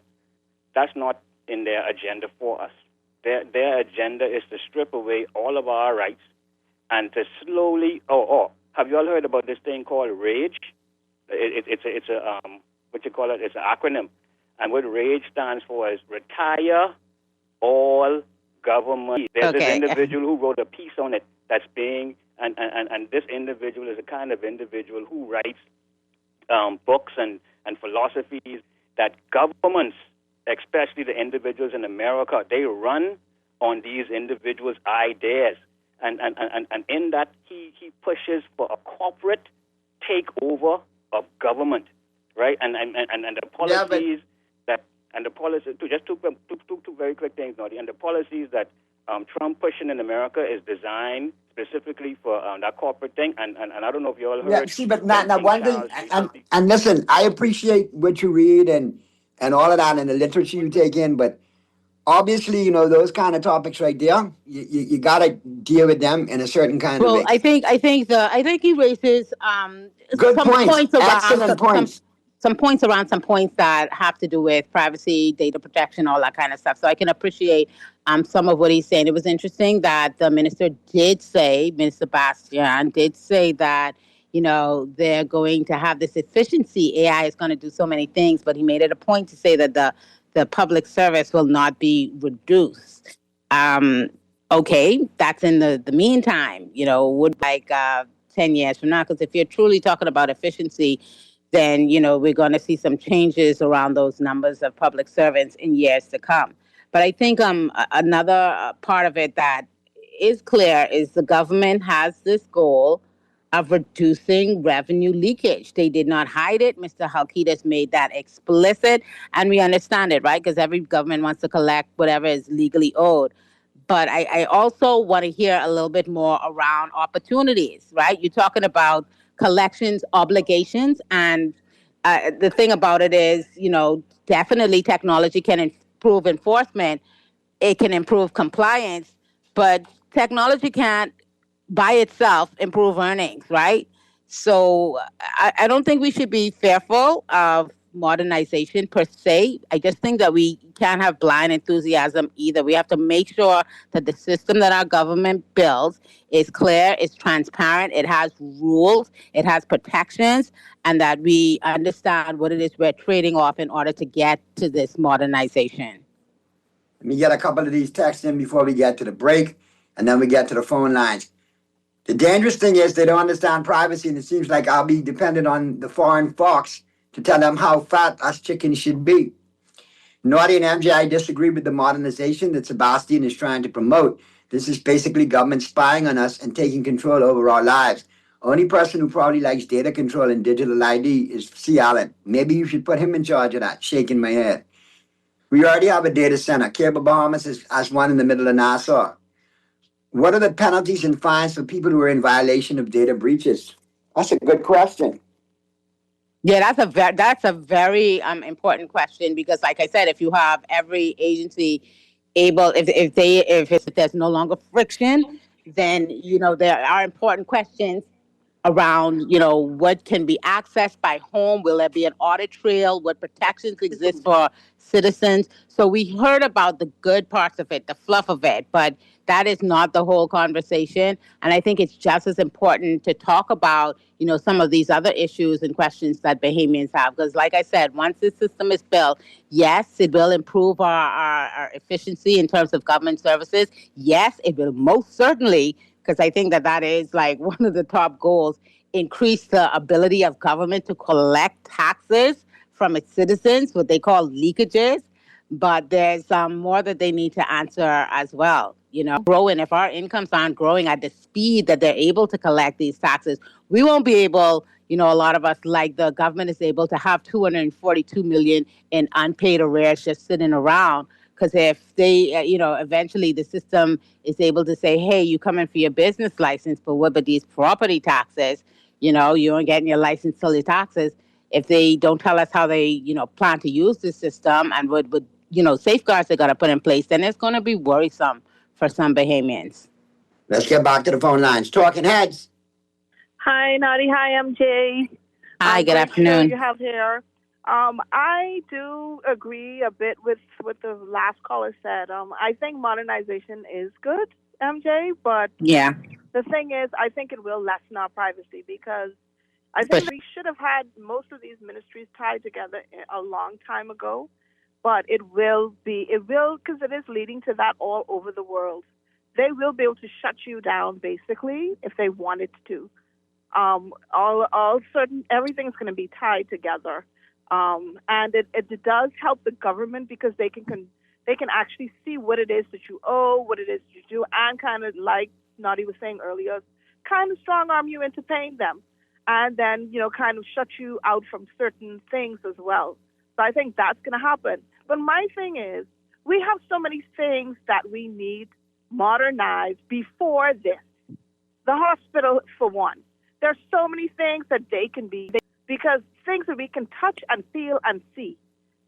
that's not in their agenda for us. Their agenda is to strip away all of our rights and to slowly. Have you all heard about this thing called RAGE? It's an acronym, and what RAGE stands for is Retire All Government. There's this individual who wrote a piece on it that's being, and this individual is a kind of individual who writes books and philosophies that governments, especially the individuals in America, they run on these individuals' ideas. And in that, he pushes for a corporate takeover of government, right? And the policies just two very quick things, Naughty, and the policies that Trump pushing in America is designed specifically for that corporate thing. And I don't know if you all heard. Yeah, see, but now King one thing, Charles and listen, I appreciate what you read and all of that and the literature you take in, but obviously, you know, those kind of topics right there, you got to deal with them in a certain kind of Well, way. I think he raises Good some points. points around Excellent points. some points around some points that have to do with privacy, data protection, all that kind of stuff. So I can appreciate some of what he's saying. It was interesting that the minister did say, Minister Bastian did say that, you know, they're going to have this efficiency. AI is going to do so many things, but he made it a point to say that the public service will not be reduced. Okay, that's in the meantime, you know, would 10 years from now, because if you're truly talking about efficiency, then, you know, we're going to see some changes around those numbers of public servants in years to come. But I think another part of it that is clear is the government has this goal of reducing revenue leakage. They did not hide it. Mr. Halkitis made that explicit, and we understand it, right? Because every government wants to collect whatever is legally owed. But I also want to hear a little bit more around opportunities, right? You're talking about collections, obligations, and the thing about it is, you know, definitely technology can improve enforcement. It can improve compliance, but technology can't by itself improve earnings, right? So I don't think we should be fearful of modernization per se. I just think that we can't have blind enthusiasm either. We have to make sure that the system that our government builds is clear, is transparent, it has rules, it has protections, and that we understand what it is we're trading off in order to get to this modernization. Let me get a couple of these texts in before we get to the break, and then we get to the phone lines. The dangerous thing is they don't understand privacy, and it seems like I'll be dependent on the foreign fox to tell them how fat us chickens should be. Naughty and MJ, I disagree with the modernization that Sebastian is trying to promote. This is basically government spying on us and taking control over our lives. Only person who probably likes data control and digital ID is C. Allen. Maybe you should put him in charge of that, shaking my head. We already have a data center. Cable Bahamas has one in the middle of Nassau. What are the penalties and fines for people who are in violation of data breaches? That's a good question. Yeah, that's a very important question, because, like I said, if you have every agency able, if there's no longer friction, then, you know, there are important questions around, you know, what can be accessed by whom. Will there be an audit trail? What protections exist for citizens? So we heard about the good parts of it, the fluff of it, but that is not the whole conversation. And I think it's just as important to talk about, you know, some of these other issues and questions that Bahamians have. Because, like I said, once this system is built, yes, it will improve our efficiency in terms of government services. Yes, it will most certainly, because I think that is like one of the top goals, increase the ability of government to collect taxes from its citizens, what they call leakages. But there's more that they need to answer as well. You know, growing, if our incomes aren't growing at the speed that they're able to collect these taxes, we won't be able, you know, a lot of us, like the government is able to have 242 million in unpaid arrears just sitting around. Because if they, you know, eventually the system is able to say, hey, you come in for your business license, but what about these property taxes? You know, you aren't getting your license till your taxes. If they don't tell us how they, you know, plan to use the system and what, you know, safeguards they got to put in place, then it's going to be worrisome for some Bahamians. Let's get back to the phone lines. Talking Heads. Hi, Naughty. Hi, MJ. Hi, good afternoon. You have here. I do agree a bit with what the last caller said. I think modernization is good, MJ, but yeah, the thing is, I think it will lessen our privacy, because I think we should have had most of these ministries tied together a long time ago, but it will, because it is leading to that all over the world. They will be able to shut you down, basically, if they wanted to. Everything's going to be tied together. And it does help the government, because they can actually see what it is that you owe, what it is you do, and kind of, like Naughty was saying earlier, kind of strong arm you into paying them, and then, you know, kind of shut you out from certain things as well. So I think that's going to happen. But my thing is, we have so many things that we need modernized before this. The hospital, for one. There's so many things that they can be, because things that we can touch and feel and see.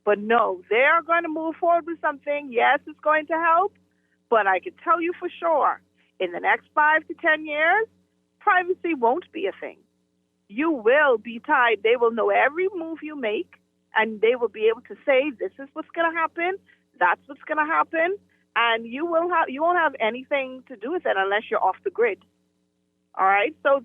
But no, they're going to move forward with something. Yes, it's going to help, but I can tell you for sure, in the next 5 to 10 years, privacy won't be a thing. You will be tied. They will know every move you make, and they will be able to say, this is what's going to happen, that's what's going to happen, and you won't have anything to do with it unless you're off the grid. All right, so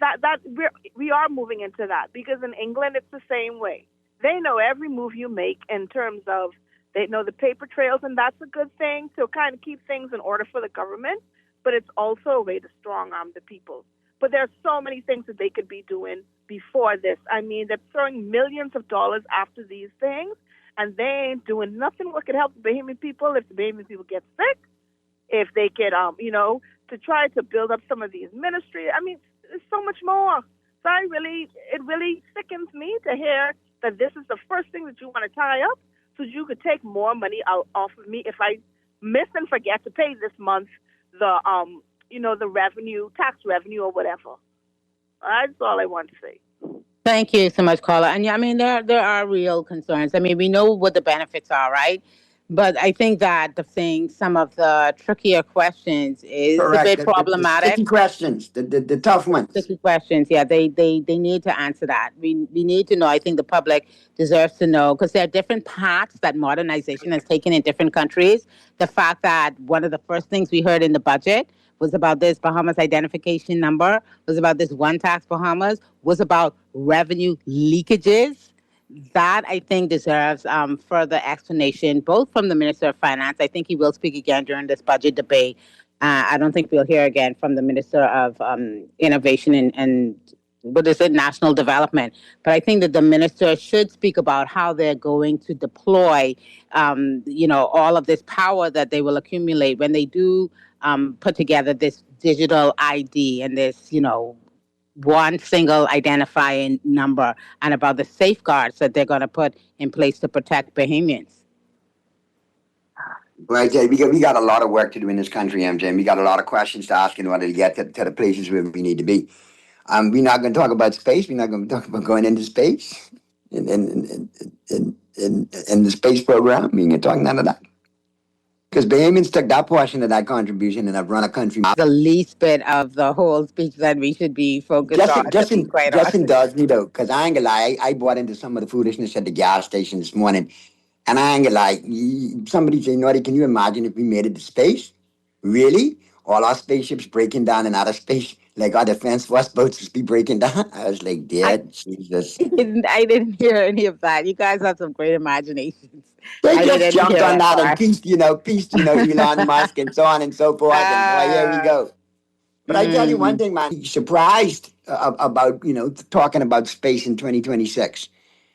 we are moving into that, because in England it's the same way. They know every move you make in terms of, they know the paper trails, and that's a good thing to kind of keep things in order for the government, but it's also a way to strong-arm the people. But there's so many things that they could be doing before this. I mean, they're throwing millions of dollars after these things, and they ain't doing nothing what could help the Bahamian people if the Bahamian people get sick, if they get, to try to build up some of these ministries. I mean, there's so much more. So it really sickens me to hear that this is the first thing that you want to tie up so you could take more money out off of me if I miss and forget to pay this month the tax revenue or whatever. That's all I want to say. Thank you so much, Carla. And yeah, I mean, there are real concerns. I mean, we know what the benefits are, right? But I think that some of the trickier questions is Correct. a bit problematic. The sticky questions, the tough ones. Sticky questions, yeah. They need to answer that. We need to know. I think the public deserves to know, because there are different paths that modernization has taken in different countries. The fact that one of the first things we heard in the budget was about this Bahamas identification number, was about this One Tax Bahamas, was about revenue leakages. That, I think, deserves further explanation, both from the Minister of Finance. I think he will speak again during this budget debate. I don't think we'll hear again from the Minister of Innovation and National Development. But I think that the minister should speak about how they're going to deploy, all of this power that they will accumulate when they do put together this digital ID and this, one single identifying number, and about the safeguards that they're going to put in place to protect Bahamians. Right, we got a lot of work to do in this country, MJ, and we got a lot of questions to ask in order to get to the places where we need to be. We're not going to talk about space. We're not going to talk about going into space in the space program. We ain't going to talk none of that. Because Bahamians took that portion of that contribution and have run a country. The least bit of the whole speech that we should be focused on. Justin does me, though, because I ain't gonna lie. I bought into some of the foolishness at the gas station this morning. And I ain't gonna lie. Somebody say, Naughty, can you imagine if we made it to space? Really? All our spaceships breaking down in outer space, like our Defense Force boats just be breaking down? I was like, Jesus. I didn't hear any of that. You guys have some great imaginations. They just jumped on that and peace, Elon Musk and so on and so forth. And here we go. But I tell you one thing, man, surprised about, talking about space in 2026.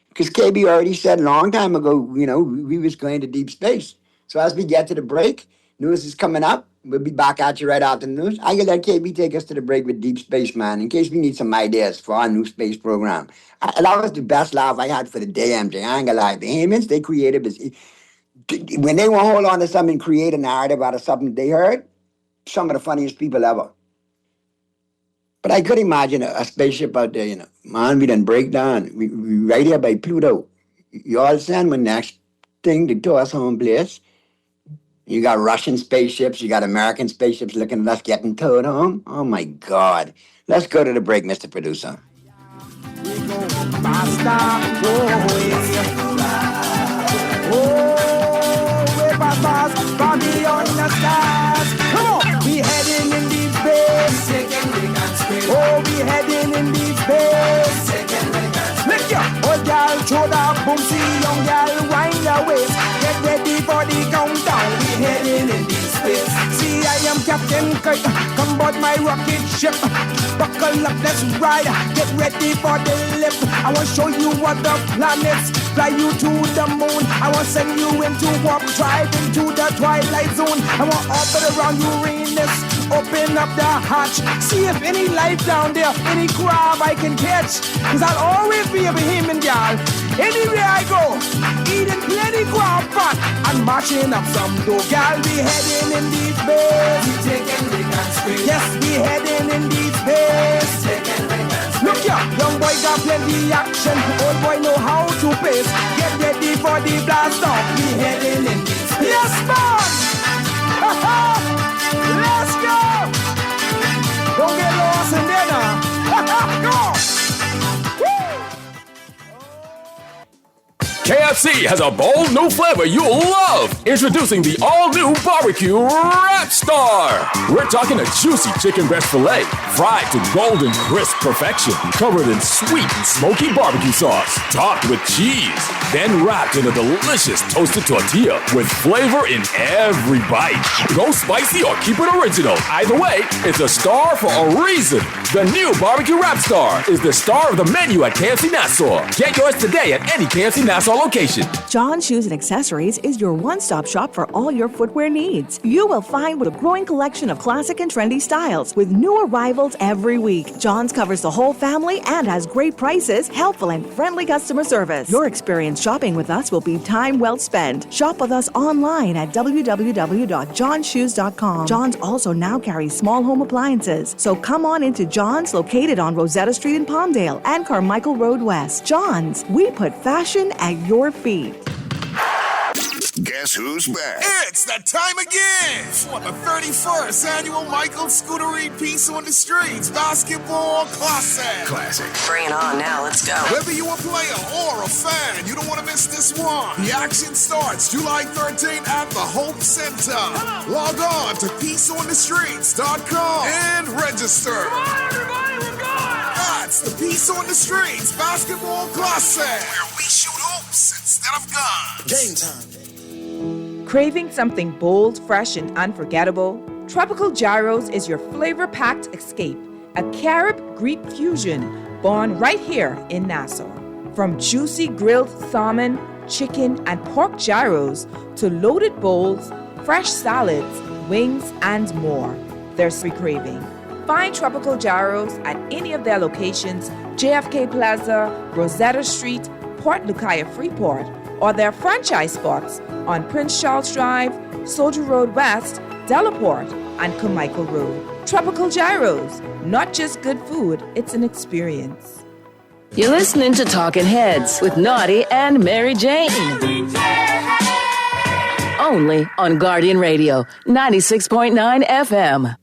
Because KB already said a long time ago, we was going to deep space. So as we get to the break, news is coming up. We'll be back at you right after the news. I can let KB take us to the break with Deep Space, man, in case we need some ideas for our new space program. That was the best laugh I had for the day, MJ. I ain't gonna lie. The Bahamians, they creative. When they want to hold on to something and create a narrative out of something they heard, some of the funniest people ever. But I could imagine a spaceship out there, Man, we done break down. We right here by Pluto. You all send my next thing to tow us home, please. You got Russian spaceships, you got American spaceships looking at us getting towed home. Oh my God. Let's go to the break, Mr. Producer. Come on! We heading in deep space. Oh, we heading in deep space. Look ya! Oh, girl, throw that boom, see young girl, wind your waist. Get ready for the countdown. We heading in deep space. See, I am Captain Kirk. Come board my rocket ship. Buckle up, let's ride. Get ready for the lift. I want to show you what the planets. Fly you to the moon. I want to send you into warp drive into the twilight zone. I want to orbit around Uranus. Open up the hatch. See if any life down there, any crab I can catch. Cause I'll always be a Bahamian gal. Anywhere I go, eating plenty guap pot and marching up some dough. Gal, we heading in these bays. We taking Rican Springs. Yes, we heading in these bays. Look here, young boy got plenty action. Old boy know how to pace. Get ready for the blast off. We heading in these bays. Yes, man. Let's go. Don't get lost in there now. Go. KFC has a bold new flavor you'll love. Introducing the all-new Barbecue Rap Star. We're talking a juicy chicken breast filet, fried to golden crisp perfection, covered in sweet and smoky barbecue sauce, topped with cheese, then wrapped in a delicious toasted tortilla with flavor in every bite. Go spicy or keep it original. Either way, it's a star for a reason. The new Barbecue Rap Star is the star of the menu at KFC Nassau. Get yours today at any KFC Nassau location. John Shoes and Accessories is your one-stop shop for all your footwear needs. You will find a growing collection of classic and trendy styles with new arrivals every week. John's covers the whole family and has great prices, helpful and friendly customer service. Your experience shopping with us will be time well spent. Shop with us online at www.johnshoes.com. John's also now carries small home appliances, so come on into John's, located on Rosetta Street in Palmdale and Carmichael Road West. John's, we put fashion at your feet. Guess who's back? It's that time again for the 31st annual Michael Scudery Peace on the Streets Basketball Classic. Bring it on now, let's go. Whether you're a player or a fan, you don't want to miss this one. The action starts July 13th at the Hope Center. Log on to peaceonthestreets.com and register. Come on, everybody, we're going! That's the Peace on the Streets Basketball Classic, where we shoot hopes instead of guns. Game time. Craving something bold, fresh, and unforgettable? Tropical Gyros is your flavor-packed escape, a Carib-Greek fusion born right here in Nassau. From juicy grilled salmon, chicken, and pork gyros to loaded bowls, fresh salads, wings, and more, there's free craving. Find Tropical Gyros at any of their locations, JFK Plaza, Rosetta Street, Port Lucaya Freeport, or their franchise spots on Prince Charles Drive, Soldier Road West, Delaport, and Carmichael Road. Tropical Gyros, not just good food, it's an experience. You're listening to Talking Heads with Naughty and Mary Jane. Only on Guardian Radio, 96.9 FM.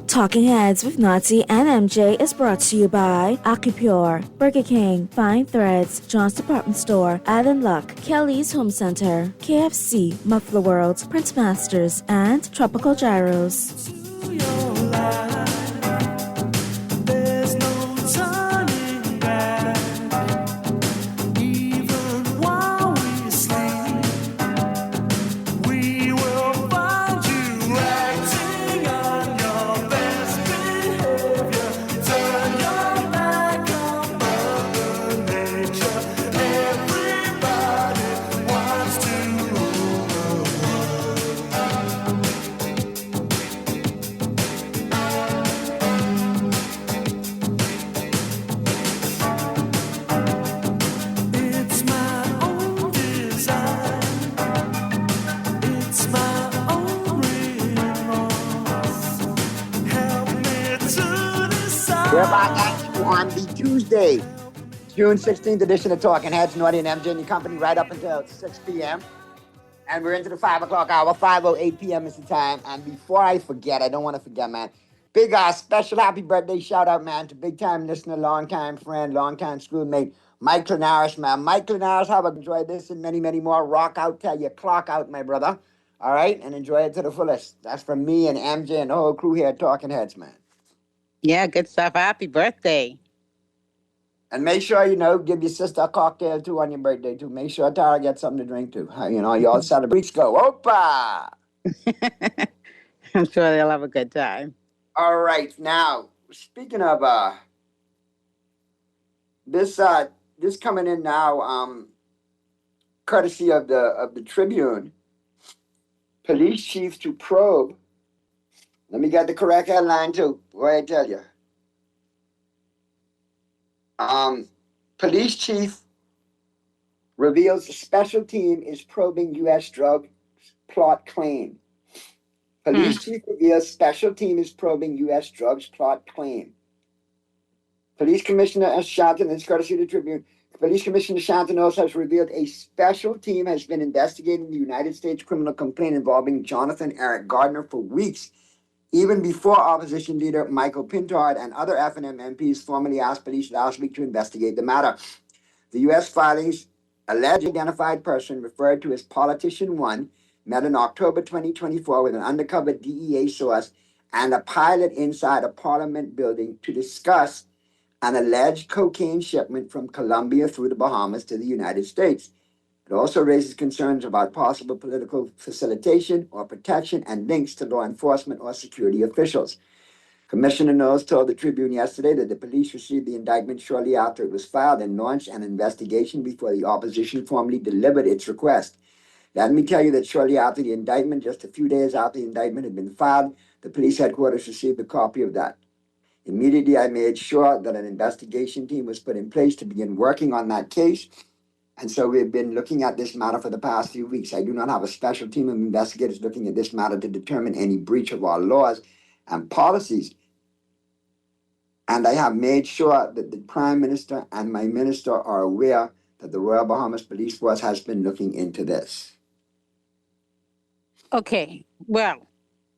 Talking Heads with Nazi and MJ is brought to you by Acupure, Burger King, Fine Threads, John's Department Store, Adam Luck, Kelly's Home Center, KFC, Muffler World, Prince Masters, and Tropical Gyros. We're back at you on the Tuesday, June 16th edition of Talking Heads, Naughty and MJ and your company right up until 6 p.m. And we're into the 5 o'clock hour, 5:08 p.m. is the time. And before I forget, I don't want to forget, man, big special happy birthday shout out, man, to big time listener, long time friend, long time schoolmate, Mike Linares, man. Mike Linares, have enjoyed this and many, many more. Rock out till you clock out, my brother. All right? And enjoy it to the fullest. That's from me and MJ and the whole crew here at Talking Heads, man. Yeah, good stuff. Happy birthday. And make sure, give your sister a cocktail, too, on your birthday, too. Make sure Tara gets something to drink, too. You all celebrate. Go. Opa! I'm sure they'll have a good time. All right. Now, speaking of this this coming in now, courtesy of the Tribune. Police chief to probe. Let me get the correct headline too. What I tell you. Police chief reveals special team is probing U.S. drug plot claim. Police chief reveals special team is probing U.S. drugs plot claim. Police Commissioner Shanton, this is courtesy of the Tribune. Police Commissioner Shanton also has revealed a special team has been investigating the United States criminal complaint involving Jonathan Eric Gardner for weeks, even before opposition leader Michael Pintard and other FNM MPs formally asked police last week to investigate the matter. The U.S. filings alleged identified person referred to as Politician 1 met in October 2024 with an undercover DEA source and a pilot inside a Parliament building to discuss an alleged cocaine shipment from Colombia through the Bahamas to the United States. It also raises concerns about possible political facilitation or protection and links to law enforcement or security officials. Commissioner Knowles told the Tribune yesterday that the police received the indictment shortly after it was filed and launched an investigation before the opposition formally delivered its request. Let me tell you that shortly after the indictment, just a few days after the indictment had been filed, the police headquarters received a copy of that. Immediately, I made sure that an investigation team was put in place to begin working on that case. And so we've been looking at this matter for the past few weeks. I do not have a special team of investigators looking at this matter to determine any breach of our laws and policies. And I have made sure that the Prime Minister and my minister are aware that the Royal Bahamas Police Force has been looking into this. Okay, well,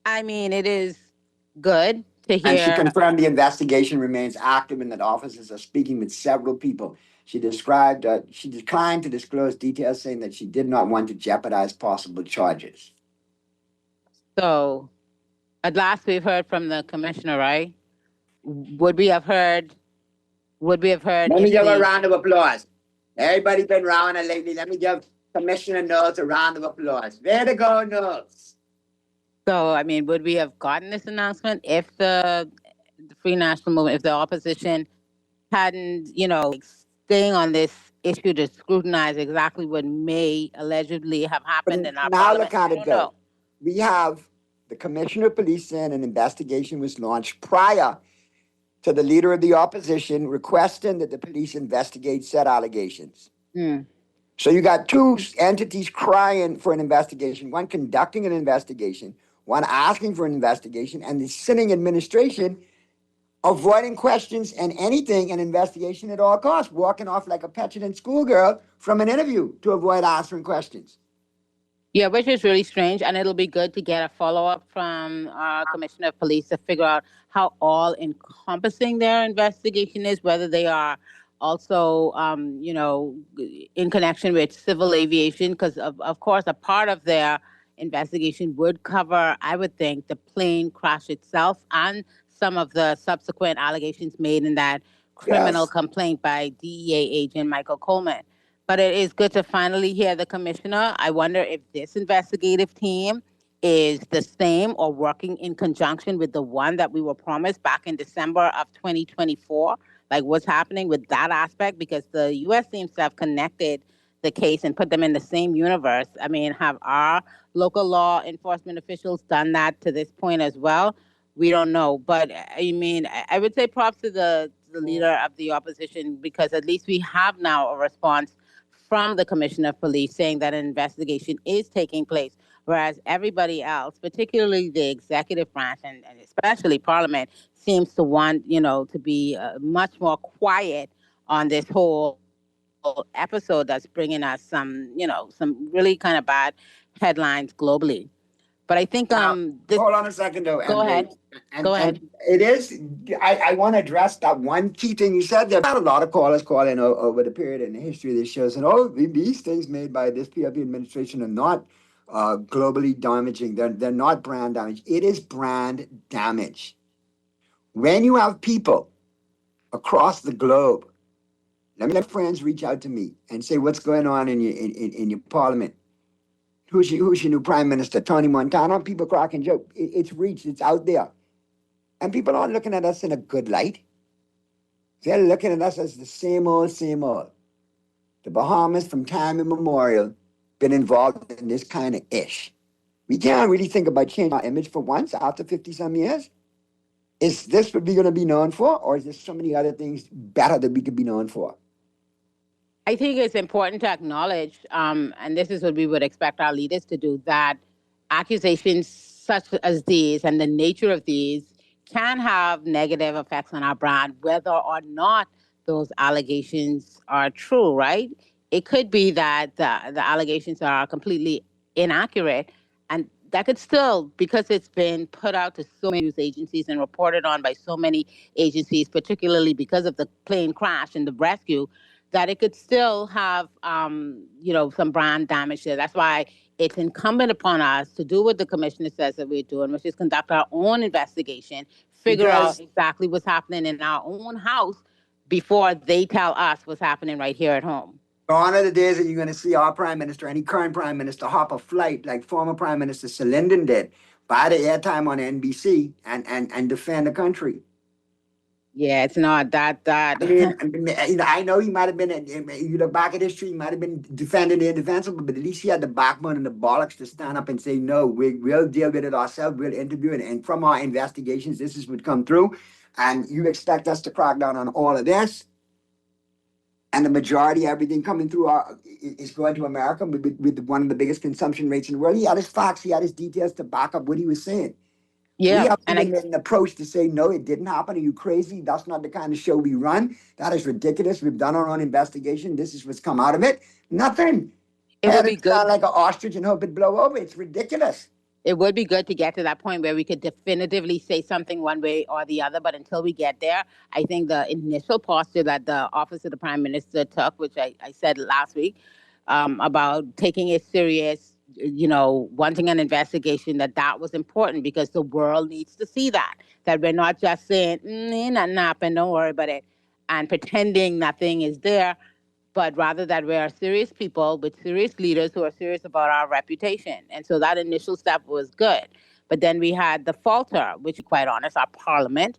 I mean, it is good to hear. And she confirmed the investigation remains active and that officers are speaking with several people. She declined to disclose details, saying that she did not want to jeopardize possible charges. So, at last we've heard from the commissioner, right? Would we have heard? Let me give a round of applause. Everybody's been round it lately. Let me give Commissioner Knowles a round of applause. Way to go, Knowles. So, I mean, would we have gotten this announcement if the Free National Movement, if the opposition hadn't, staying on this issue to scrutinize exactly what may allegedly have happened in our parliament? Now look at it go. We have the Commissioner of Police saying an investigation was launched prior to the leader of the opposition requesting that the police investigate said allegations. So you got two entities crying for an investigation, one conducting an investigation, one asking for an investigation, and the sitting administration avoiding questions and anything, an investigation at all costs, walking off like a petulant schoolgirl from an interview to avoid answering questions. Yeah, which is really strange, and it'll be good to get a follow-up from Commissioner of Police to figure out how all-encompassing their investigation is, whether they are also, in connection with civil aviation, because, of course, a part of their investigation would cover, I would think, the plane crash itself and some of the subsequent allegations made in that criminal complaint by DEA agent Michael Coleman. But it is good to finally hear the commissioner. I wonder if this investigative team is the same or working in conjunction with the one that we were promised back in December of 2024. Like, what's happening with that aspect? Because the U.S. seems to have connected the case and put them in the same universe. I mean, have our local law enforcement officials done that to this point as well? We don't know. But I mean, I would say props to the leader of the opposition, because at least we have now a response from the Commissioner of Police saying that an investigation is taking place, whereas everybody else, particularly the executive branch and especially Parliament, seems to want, to be much more quiet on this whole episode that's bringing us some really kind of bad headlines globally. But I think hold on a second though. Go ahead. Go ahead. It is. I want to address that one key thing you said. There had a lot of callers calling over the period in the history of this show saying, these things made by this PRP administration are not globally damaging. They're not brand damage. It is brand damage. When you have people across the globe, let me let friends reach out to me and say what's going on in your parliament. Who's your new prime minister? Tony Montana? People cracking joke. It's reached. It's out there. And people aren't looking at us in a good light. They're looking at us as the same old, same old. The Bahamas, from time immemorial, been involved in this kind of ish. We can't really think about changing our image for once after 50-some years. Is this what we're going to be known for, or is there so many other things better that we could be known for? I think it's important to acknowledge, and this is what we would expect our leaders to do, that accusations such as these and the nature of these can have negative effects on our brand, whether or not those allegations are true, right? It could be that the allegations are completely inaccurate, and that could still, because it's been put out to so many news agencies and reported on by so many agencies, particularly because of the plane crash and the rescue, that it could still have, some brand damage there. That's why it's incumbent upon us to do what the commissioner says that we're doing, which is conduct our own investigation, figure out exactly what's happening in our own house before they tell us what's happening right here at home. Gone are the days that you're going to see our prime minister, any current prime minister, hop a flight like former prime minister Lyndon did, buy the airtime on NBC and defend the country. Yeah, it's not that. I mean, I know he might have been, you look back at history, he might have been defending the indefensible, but at least he had the backbone and the bollocks to stand up and say, no, we'll deal with it ourselves, we'll interview it. And from our investigations, this is what come through. And you expect us to crack down on all of this. And the majority, everything coming through is going to America with one of the biggest consumption rates in the world. He had his facts, he had his details to back up what he was saying. Yeah, we have made an approach to say, no, it didn't happen. Are you crazy? That's not the kind of show we run. That is ridiculous. We've done our own investigation. This is what's come out of it. Nothing. It would be good. Sound like an ostrich and hope it blow over. It's ridiculous. It would be good to get to that point where we could definitively say something one way or the other. But until we get there, I think the initial posture that the Office of the Prime Minister took, which I said last week, about taking it serious, wanting an investigation, that was important because the world needs to see that we're not just saying, nothing happened, don't worry about it, and pretending nothing is there, but rather that we are serious people with serious leaders who are serious about our reputation. And so that initial step was good. But then we had the falter, which, quite honest, our parliament,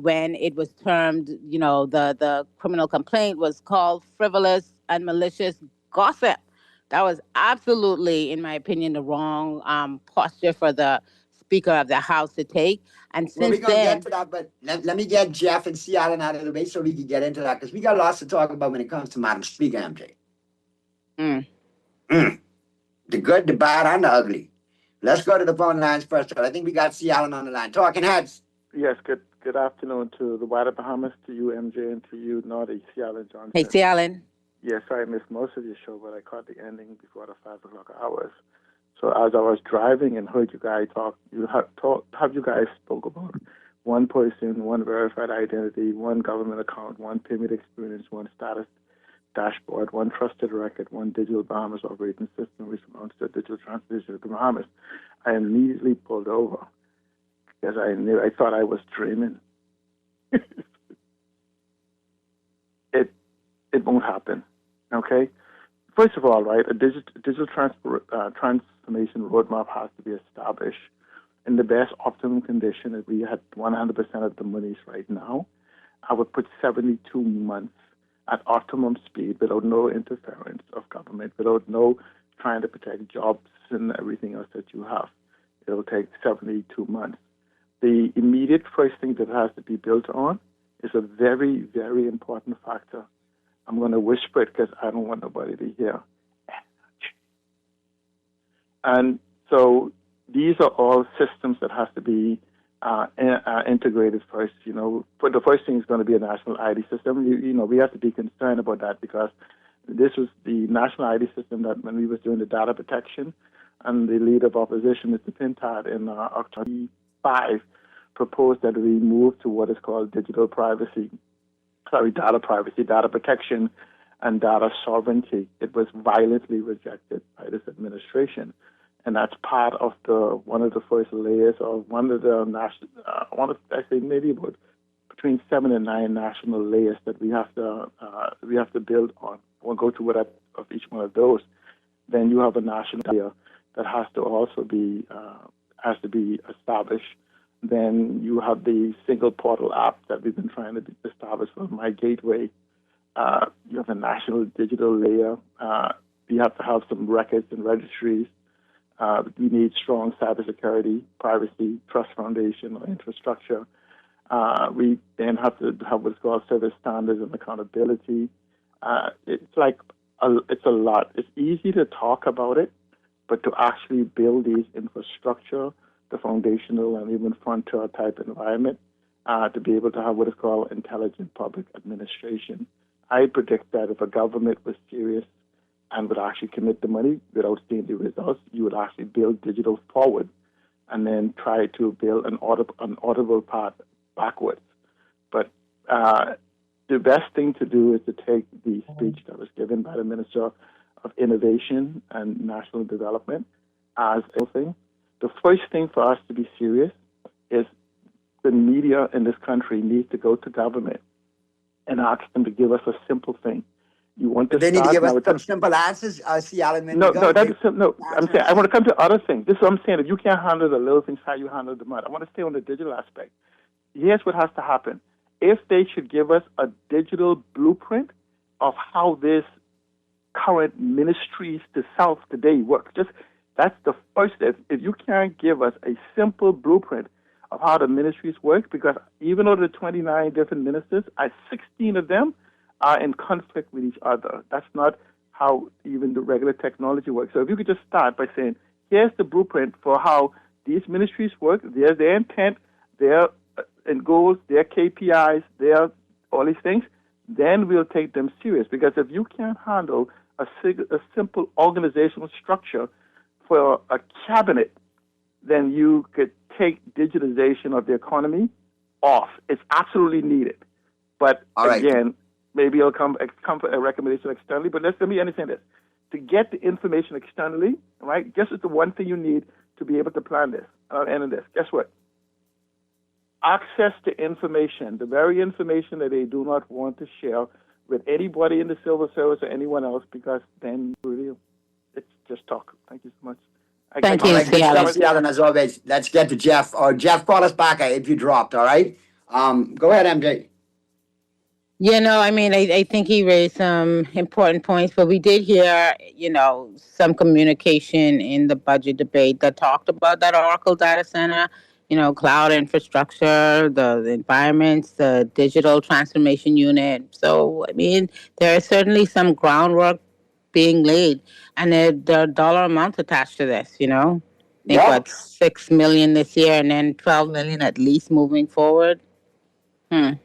when it was termed, the criminal complaint was called frivolous and malicious gossip. That was absolutely, in my opinion, the wrong posture for the Speaker of the House to take. And since we're going to get to that, but let me get Jeff and Seattle out of the way so we can get into that, because we got lots to talk about when it comes to Madam Speaker, MJ. The good, the bad, and the ugly. Let's go to the phone lines first. I think we got Seattle on the line. Talking Heads. Yes, good afternoon to the wider Bahamas, to you, MJ, and to you, Naughty, Seattle Johnson. Hey, Seattle. Yes, I missed most of your show, but I caught the ending before the 5 o'clock hours. So as I was driving and heard you guys talk, have you guys spoke about one person, one verified identity, one government account, one payment experience, one status dashboard, one trusted record, one digital Bahamas operating system, which amounts to digital transition of the Bahamas. I immediately pulled over because I thought I was dreaming. It won't happen. Okay? First of all, right, a digital transformation roadmap has to be established in the best optimum condition. If we had 100% of the monies right now, I would put 72 months at optimum speed without no interference of government, without no trying to protect jobs and everything else that you have. It'll take 72 months. The immediate first thing that has to be built on is a very, very important factor. I'm going to whisper it because I don't want nobody to hear. And so these are all systems that have to be integrated first. But the first thing is going to be a national ID system. We have to be concerned about that because this was the national ID system that when we was doing the data protection, and the leader of opposition, Mr. Pintard, in October 5, proposed that we move to what is called data privacy, data protection, and data sovereignty. It was violently rejected by this administration. And that's part of one of the first layers of one of the national, maybe about between 7 and 9 national layers that we have to build on. We'll go through of each one of those. Then you have a national layer that has to also be established. Then you have the single portal app that we've been trying to establish for My Gateway. You have a national digital layer. You have to have some records and registries. We need strong cybersecurity, privacy, trust foundation, or infrastructure. We then have to have what's called service standards and accountability. It's a lot. It's easy to talk about it, but to actually build these infrastructure, the foundational and even frontier type environment, to be able to have what is called intelligent public administration. I predict that if a government was serious and would actually commit the money without seeing the results, you would actually build digital forward and then try to build an audible path backwards. But the best thing to do is to take the speech that was given by the Minister of Innovation and National Development as a thing. The first thing for us to be serious is the media in this country needs to go to government and ask them to give us a simple thing. You want to They need to start give now us with some simple answers. See, Alan, no. I'm saying I want to come to other things. This is what I'm saying. If you can't handle the little things, how you handle the mud. I want to stay on the digital aspect. Here's what has to happen. If they should give us a digital blueprint of how this current ministries to self today work, that's the first step. If you can't give us a simple blueprint of how the ministries work, because even though there are 29 different ministers, 16 of them are in conflict with each other. That's not how even the regular technology works. So if you could just start by saying, here's the blueprint for how these ministries work, there's their intent, their goals, their KPIs, their all these things, then we'll take them serious. Because if you can't handle a simple organizational structure for a cabinet, then you could take digitization of the economy off. It's absolutely needed. But again, maybe it'll come a recommendation externally. But let me understand this. To get the information externally, right, guess what's the one thing you need to be able to plan this? I'll end on this. Guess what? Access to information, the very information that they do not want to share with anybody in the civil service or anyone else, because then really it's just talk. Thank you so much. Thank you, Alan, as always. Let's get to Jeff. Jeff, call us back if you dropped, all right? Go ahead, MJ. I think he raised some important points, but we did hear, some communication in the budget debate that talked about that Oracle data center, cloud infrastructure, the environments, the digital transformation unit. So, there is certainly some groundwork being laid, and there are dollar amounts attached to this, I think what, $6 million this year and then $12 million at least moving forward. A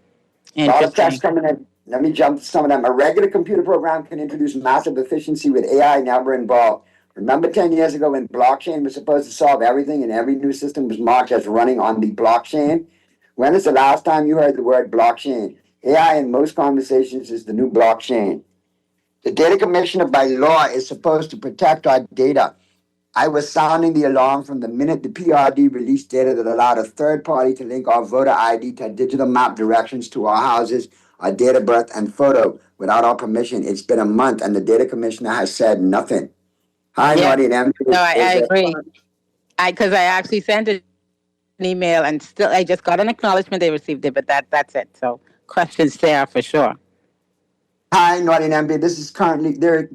lot of tests coming in. Let me jump to some of them. A regular computer program can introduce massive efficiency with AI never involved. Remember 10 years ago when blockchain was supposed to solve everything and every new system was marked as running on the blockchain? When is the last time you heard the word blockchain? AI in most conversations is the new blockchain. The data commissioner by law is supposed to protect our data. I was sounding the alarm from the minute the PRD released data that allowed a third party to link our voter ID to digital map directions to our houses, our date of birth, and photo without our permission. It's been a month, and the data commissioner has said nothing. Hi, Naughty and MJ. No, I agree. Because I actually sent an email, and still I just got an acknowledgement they received it, but that's it. So questions there for sure. Hi, Naughty and MJ. There is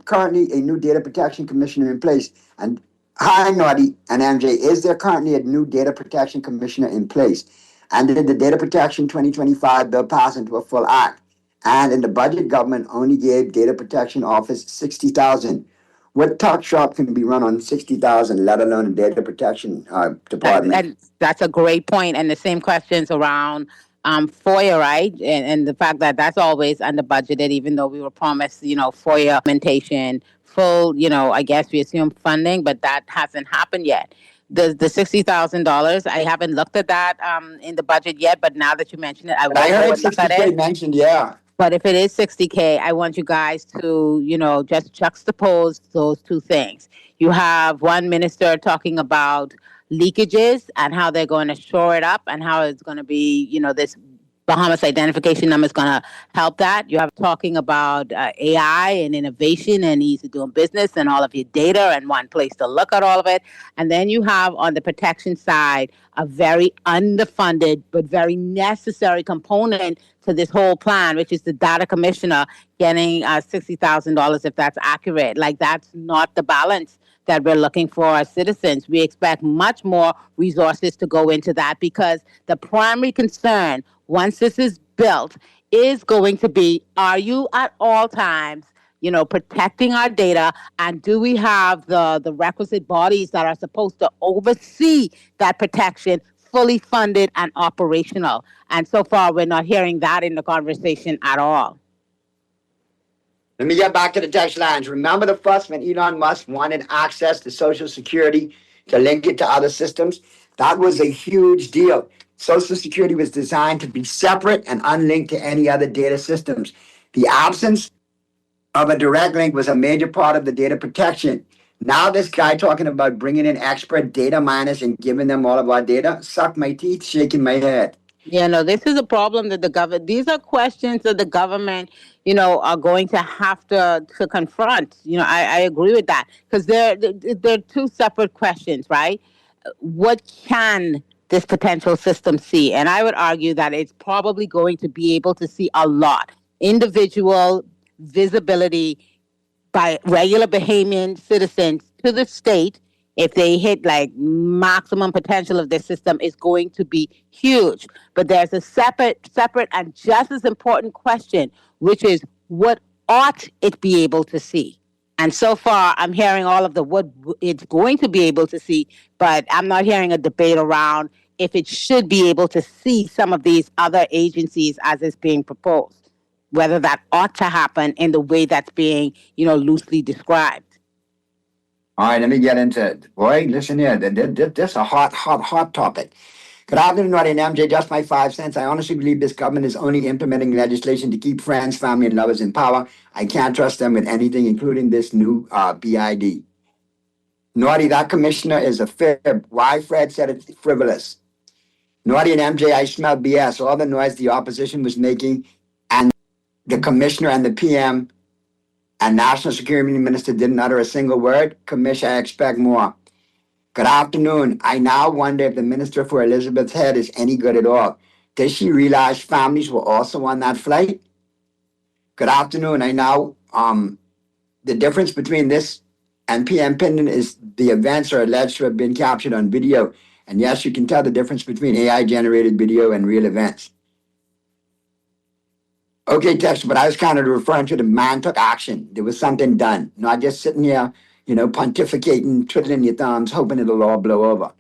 currently a new data protection commissioner in place, and hi, Naughty and MJ. Is there currently a new data protection commissioner in place? And did the Data Protection 2025 bill pass into a full act? And in the budget, government only gave Data Protection Office $60,000. What talk shop can be run on $60,000, let alone a data protection department? That's a great point. And the same questions around FOIA, right? And the fact that that's always under budgeted, even though we were promised, FOIA implementation, full, I guess we assume funding, but that hasn't happened yet. The $60,000, I haven't looked at that in the budget yet, but now that you mention it, I heard $60K mentioned, yeah. But if it is $60K, I want you guys to, just juxtapose those two things. You have one minister talking about leakages and how they're going to shore it up and how it's going to be, this Bahamas identification number is going to help that. You have talking about AI and innovation and ease of doing business and all of your data and one place to look at all of it. And then you have on the protection side a very underfunded but very necessary component to this whole plan, which is the data commissioner getting $60,000 if that's accurate. Like, that's not the balance that we're looking for as citizens. We expect much more resources to go into that, because the primary concern, once this is built, is going to be, are you at all times, protecting our data, and do we have the requisite bodies that are supposed to oversee that protection fully funded and operational? And so far, we're not hearing that in the conversation at all. Let me get back to the text lines. Remember the fuss when Elon Musk wanted access to Social Security to link it to other systems? That was a huge deal. Social Security was designed to be separate and unlinked to any other data systems. The absence of a direct link was a major part of the data protection. Now this guy talking about bringing in expert data miners and giving them all of our data, suck my teeth, shaking my head. Yeah, no, this is a problem that the government, these are questions that the government, are going to have to confront. I agree with that, because they're two separate questions, right? What can this potential system see? And I would argue that it's probably going to be able to see a lot. Individual visibility by regular Bahamian citizens to the state, if they hit like maximum potential of their system, is going to be huge. But there's a separate and just as important question, which is, what ought it be able to see? And so far, I'm hearing all of the what it's going to be able to see, but I'm not hearing a debate around if it should be able to see some of these other agencies as is being proposed, whether that ought to happen in the way that's being, loosely described. All right, let me get into it. Boy, listen here. This is a hot topic. Good afternoon, Noddy and MJ. Just my 5 cents. I honestly believe this government is only implementing legislation to keep friends, family, and lovers in power. I can't trust them with anything, including this new BID. Noddy, that commissioner is a fib. Why Fred said it's frivolous. Noddy and MJ, I smell BS. All the noise the opposition was making, and the commissioner and the PM and National Security Minister didn't utter a single word. Commissioner, I expect more. Good afternoon. I now wonder if the Minister for Elizabeth's Head is any good at all. Does she realize families were also on that flight? Good afternoon. I now, the difference between this and PM Pinden is the events are alleged to have been captured on video. And yes, you can tell the difference between AI-generated video and real events. Okay, Tex, but I was kind of referring to the man took action. There was something done, not just sitting here, pontificating, twiddling your thumbs, hoping it'll all blow over.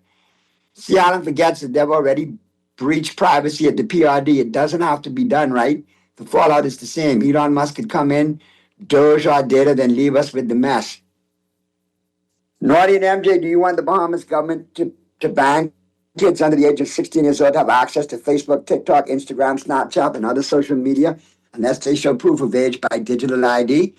See, Alan forgets that they've already breached privacy at the PRD. It doesn't have to be done, right? The fallout is the same. Elon Musk could come in, doge our data, then leave us with the mess. Noddy and MJ, do you want the Bahamas government to ban kids under the age of 16 years old to have access to Facebook, TikTok, Instagram, Snapchat, and other social media unless they show proof of age by digital ID?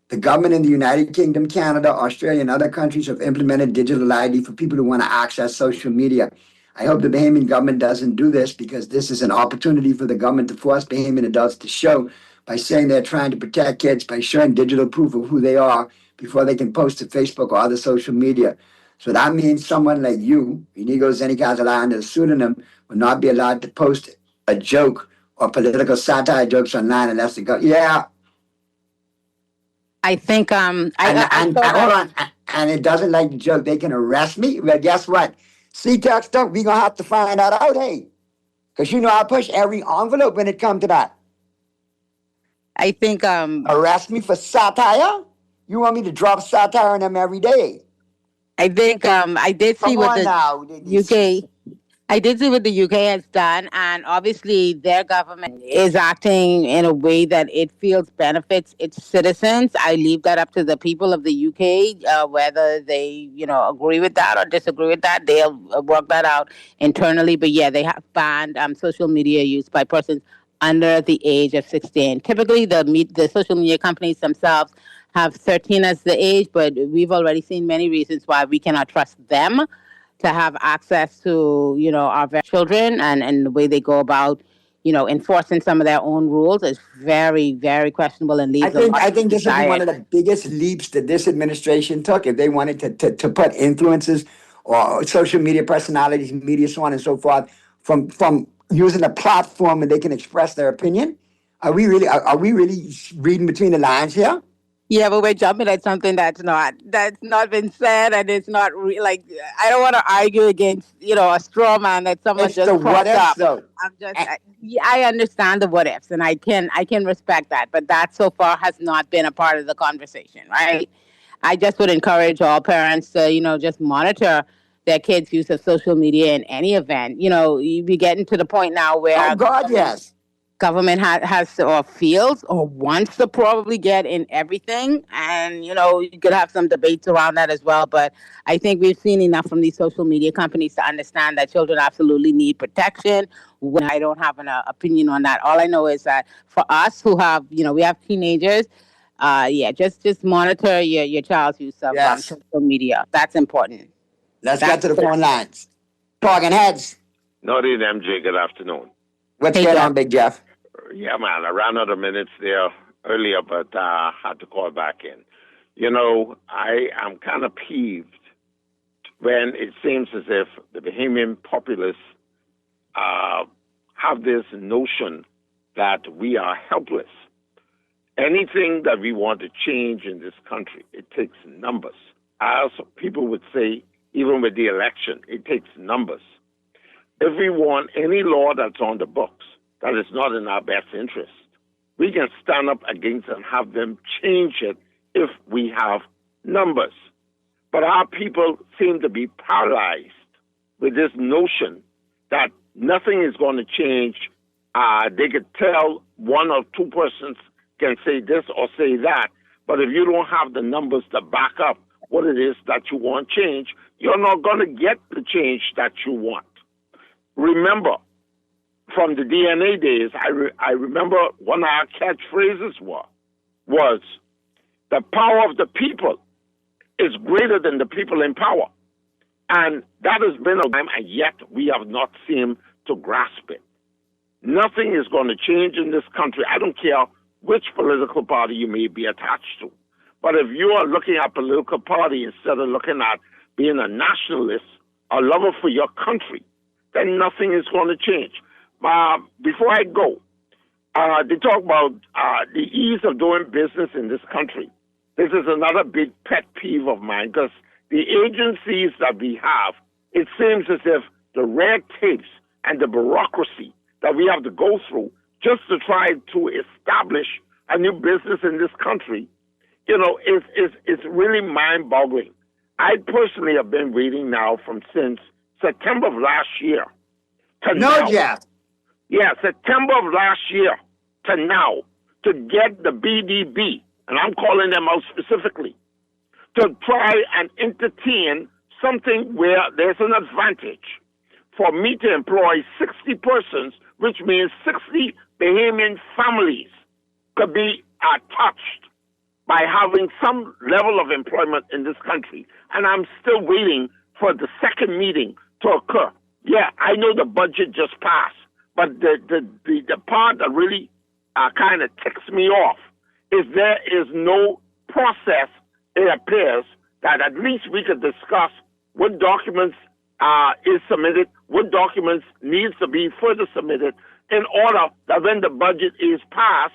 The government in the United Kingdom, Canada, Australia, and other countries have implemented digital ID for people who want to access social media. I hope the Bahamian government doesn't do this, because this is an opportunity for the government to force Bahamian adults to show by saying they're trying to protect kids by showing digital proof of who they are before they can post to Facebook or other social media. So that means someone like you, Inigo Zenikazala, under a pseudonym, will not be allowed to post a joke or political satire jokes online unless they go, yeah. I think hold on, and it doesn't like the joke. They can arrest me. Well, guess what? See, Texter, we gonna have to find that out, hey, because I push every envelope when it comes to that. I think arrest me for satire. You want me to drop satire on them every day? I think I did see what the UK. I did see what the UK has done, and obviously their government is acting in a way that it feels benefits its citizens. I leave that up to the people of the UK, whether they, agree with that or disagree with that. They'll work that out internally. But yeah, they have banned social media use by persons under the age of 16. Typically, the social media companies themselves have 13 as the age, but we've already seen many reasons why we cannot trust them to have access to, our children and the way they go about, enforcing some of their own rules is very, very questionable and leaves I think this would be one of the biggest leaps that this administration took if they wanted to put influencers or social media personalities, media, so on and so forth, from using a platform and they can express their opinion. Are we really reading between the lines here? Yeah, but we're jumping at something that's not been said, and it's not I don't want to argue against a straw man that someone It's just the propped what ifs, up. though. I understand the what ifs, and I can respect that, but that so far has not been a part of the conversation, right? I just would encourage all parents to just monitor their kids' use of social media in any event. You be getting to the point now where Oh God, yes. government has or feels or wants to probably get in everything, and you could have some debates around that as well, but I think we've seen enough from these social media companies to understand that children absolutely need protection. I don't have an opinion on that. All I know is that for us who have we have teenagers, just monitor your child's use of social media. That's important. Let's get to the phone lines. Talking Heads. Naughty and MJ, good afternoon. What's going on, Big Jeff? Yeah, man, I ran out of minutes there earlier, but had to call back in. I am kind of peeved when it seems as if the Bahamian populace have this notion that we are helpless. Anything that we want to change in this country, it takes numbers. As people would say, even with the election, it takes numbers. If we want any law that's on the books that is not in our best interest, we can stand up against and have them change it if we have numbers. But our people seem to be paralyzed with this notion that nothing is going to change. They could tell one or two persons can say this or say that, but if you don't have the numbers to back up what it is that you want change, you're not going to get the change that you want. Remember, from the DNA days, I remember one of our catchphrases was the power of the people is greater than the people in power. And that has been a time, and yet we have not seemed to grasp it. Nothing is going to change in this country. I don't care which political party you may be attached to. But if you are looking at political party instead of looking at being a nationalist, a lover for your country, then nothing is going to change. Before I go, they talk about the ease of doing business in this country. This is another big pet peeve of mine because the agencies that we have, it seems as if the red tapes and the bureaucracy that we have to go through just to try to establish a new business in this country, it's really mind-boggling. I personally have been waiting now since September of last year to now. Jeff. Yeah, September of last year to now to get the BDB, and I'm calling them out specifically, to try and entertain something where there's an advantage for me to employ 60 persons, which means 60 Bahamian families could be touched by having some level of employment in this country. And I'm still waiting for the second meeting to occur. Yeah, I know the budget just passed, but the part that really kind of ticks me off is there is no process, it appears, that at least we could discuss what documents is submitted, what documents needs to be further submitted in order that when the budget is passed,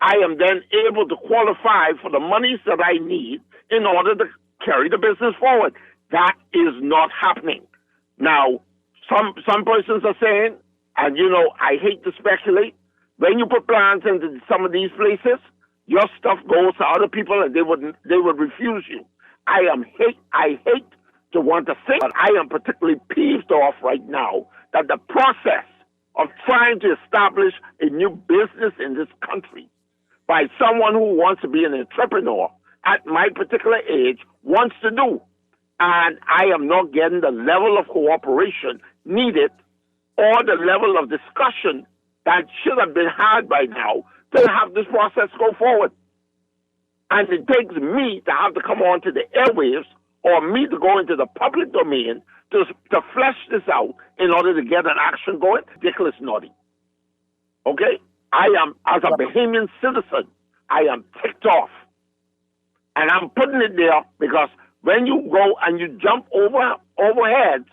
I am then able to qualify for the monies that I need in order to carry the business forward. That is not happening. Now, some persons are saying, and I hate to speculate, when you put plans into some of these places, your stuff goes to other people and they would refuse you. I hate to want to say, but I am particularly peeved off right now that the process of trying to establish a new business in this country by someone who wants to be an entrepreneur at my particular age wants to do. And I am not getting the level of cooperation needed or the level of discussion that should have been had by now to have this process go forward. And it takes me to have to come on to the airwaves or me to go into the public domain to flesh this out in order to get an action going. Ridiculous, Naughty. Okay? I am, as a Bahamian citizen, I am ticked off. And I'm putting it there because when you go and you jump overheads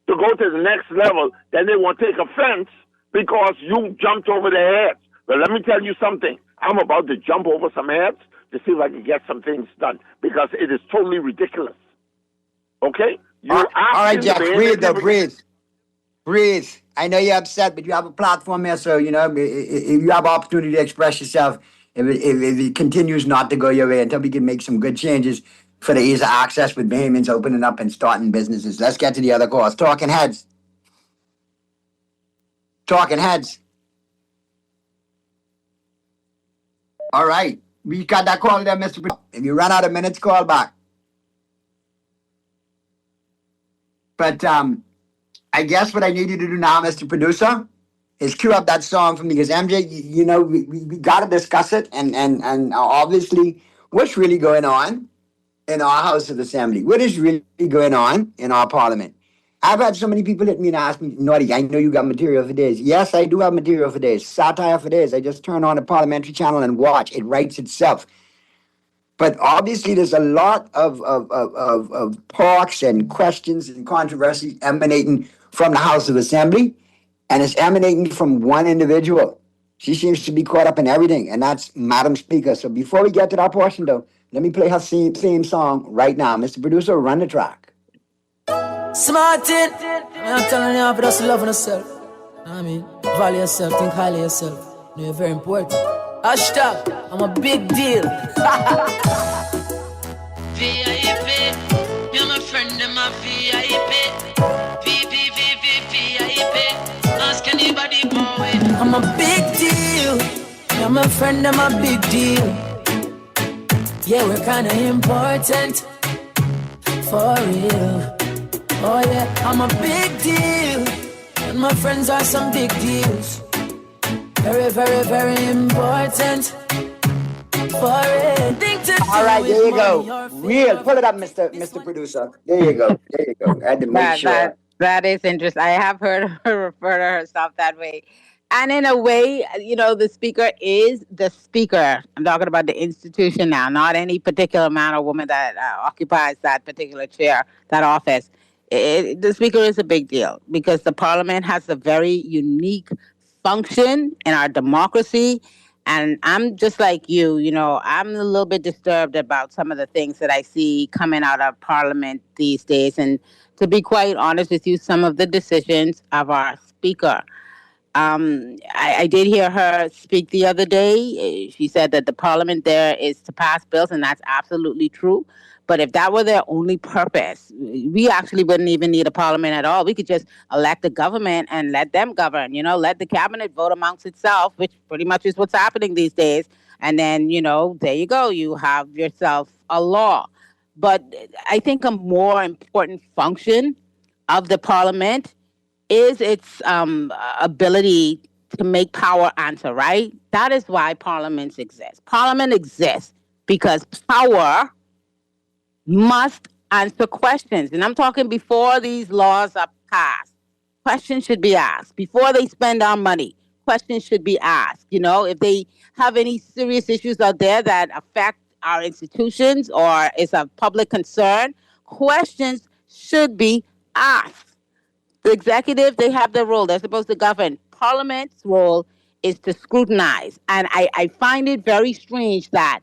to go to the next level, then they will take offense because you jumped over their heads. But let me tell you something. I'm about to jump over some heads to see if I can get some things done because it is totally ridiculous. Okay? All right, Jack, breathe though, breathe. Breathe. I know you're upset, but you have a platform here, so, you know, if you have opportunity to express yourself, if it continues not to go your way until we can make some good changes for the ease of access with Bahamians opening up and starting businesses. Let's get to the other calls. Talking heads. Talking heads. All right. We got that call there, Mr. If you run out of minutes, call back. But I guess what I need you to do now, Mr. Producer, is cue up that song for me because MJ, you know, we got to discuss it and obviously what's really going on in our House of Assembly. What is really going on in our Parliament? I've had so many people hit me and ask me, Naughty, I know you got material for days. Yes, I do have material for days. Satire for days. I just turn on a parliamentary channel and watch. It writes itself. But obviously there's a lot of talks and questions and controversies emanating from the House of Assembly, and it's emanating from one individual. She seems to be caught up in everything, and that's Madam Speaker. So before we get to that portion, though, let me play her theme song right now. Mr. Producer, run the track. Smartin', I'm telling you, but just love yourself. I mean, value yourself, think highly of yourself. You're very important. Hashtag, I'm a big deal. VIP, you're my friend and my VIP. VIP. Ask anybody, boy. I'm a big deal. You're my friend, I'm a big deal. Yeah, we're kinda important. For real. Oh yeah, I'm a big deal. And my friends are some big deals. Very, very, very important. For it. All right, there you go. Real. Pull it up, Mr. Producer. There you go. I had to make sure. That is interesting. I have heard her refer to herself that way. And in a way, you know, the speaker is the speaker. I'm talking about the institution now, not any particular man or woman that occupies that particular chair, that office. The speaker is a big deal because the parliament has a very unique function in our democracy. And I'm just like you, you know, I'm a little bit disturbed about some of the things that I see coming out of parliament these days. And to be quite honest with you, some of the decisions of our speaker. I did hear her speak the other day. She said that the parliament there is to pass bills, and that's absolutely true. But if that were their only purpose, we actually wouldn't even need a parliament at all. We could just elect a government and let them govern, you know, let the cabinet vote amongst itself, which pretty much is what's happening these days. And then, you know, there you go. You have yourself a law. But I think a more important function of the parliament is its ability to make power answer, right? That is why parliaments exist. Parliament exists because power must answer questions. And I'm talking before these laws are passed. Questions should be asked. Before they spend our money, questions should be asked. You know, if they have any serious issues out there that affect our institutions or is of public concern, questions should be asked. The executive, they have their role. They're supposed to govern. Parliament's role is to scrutinize. And I find it very strange that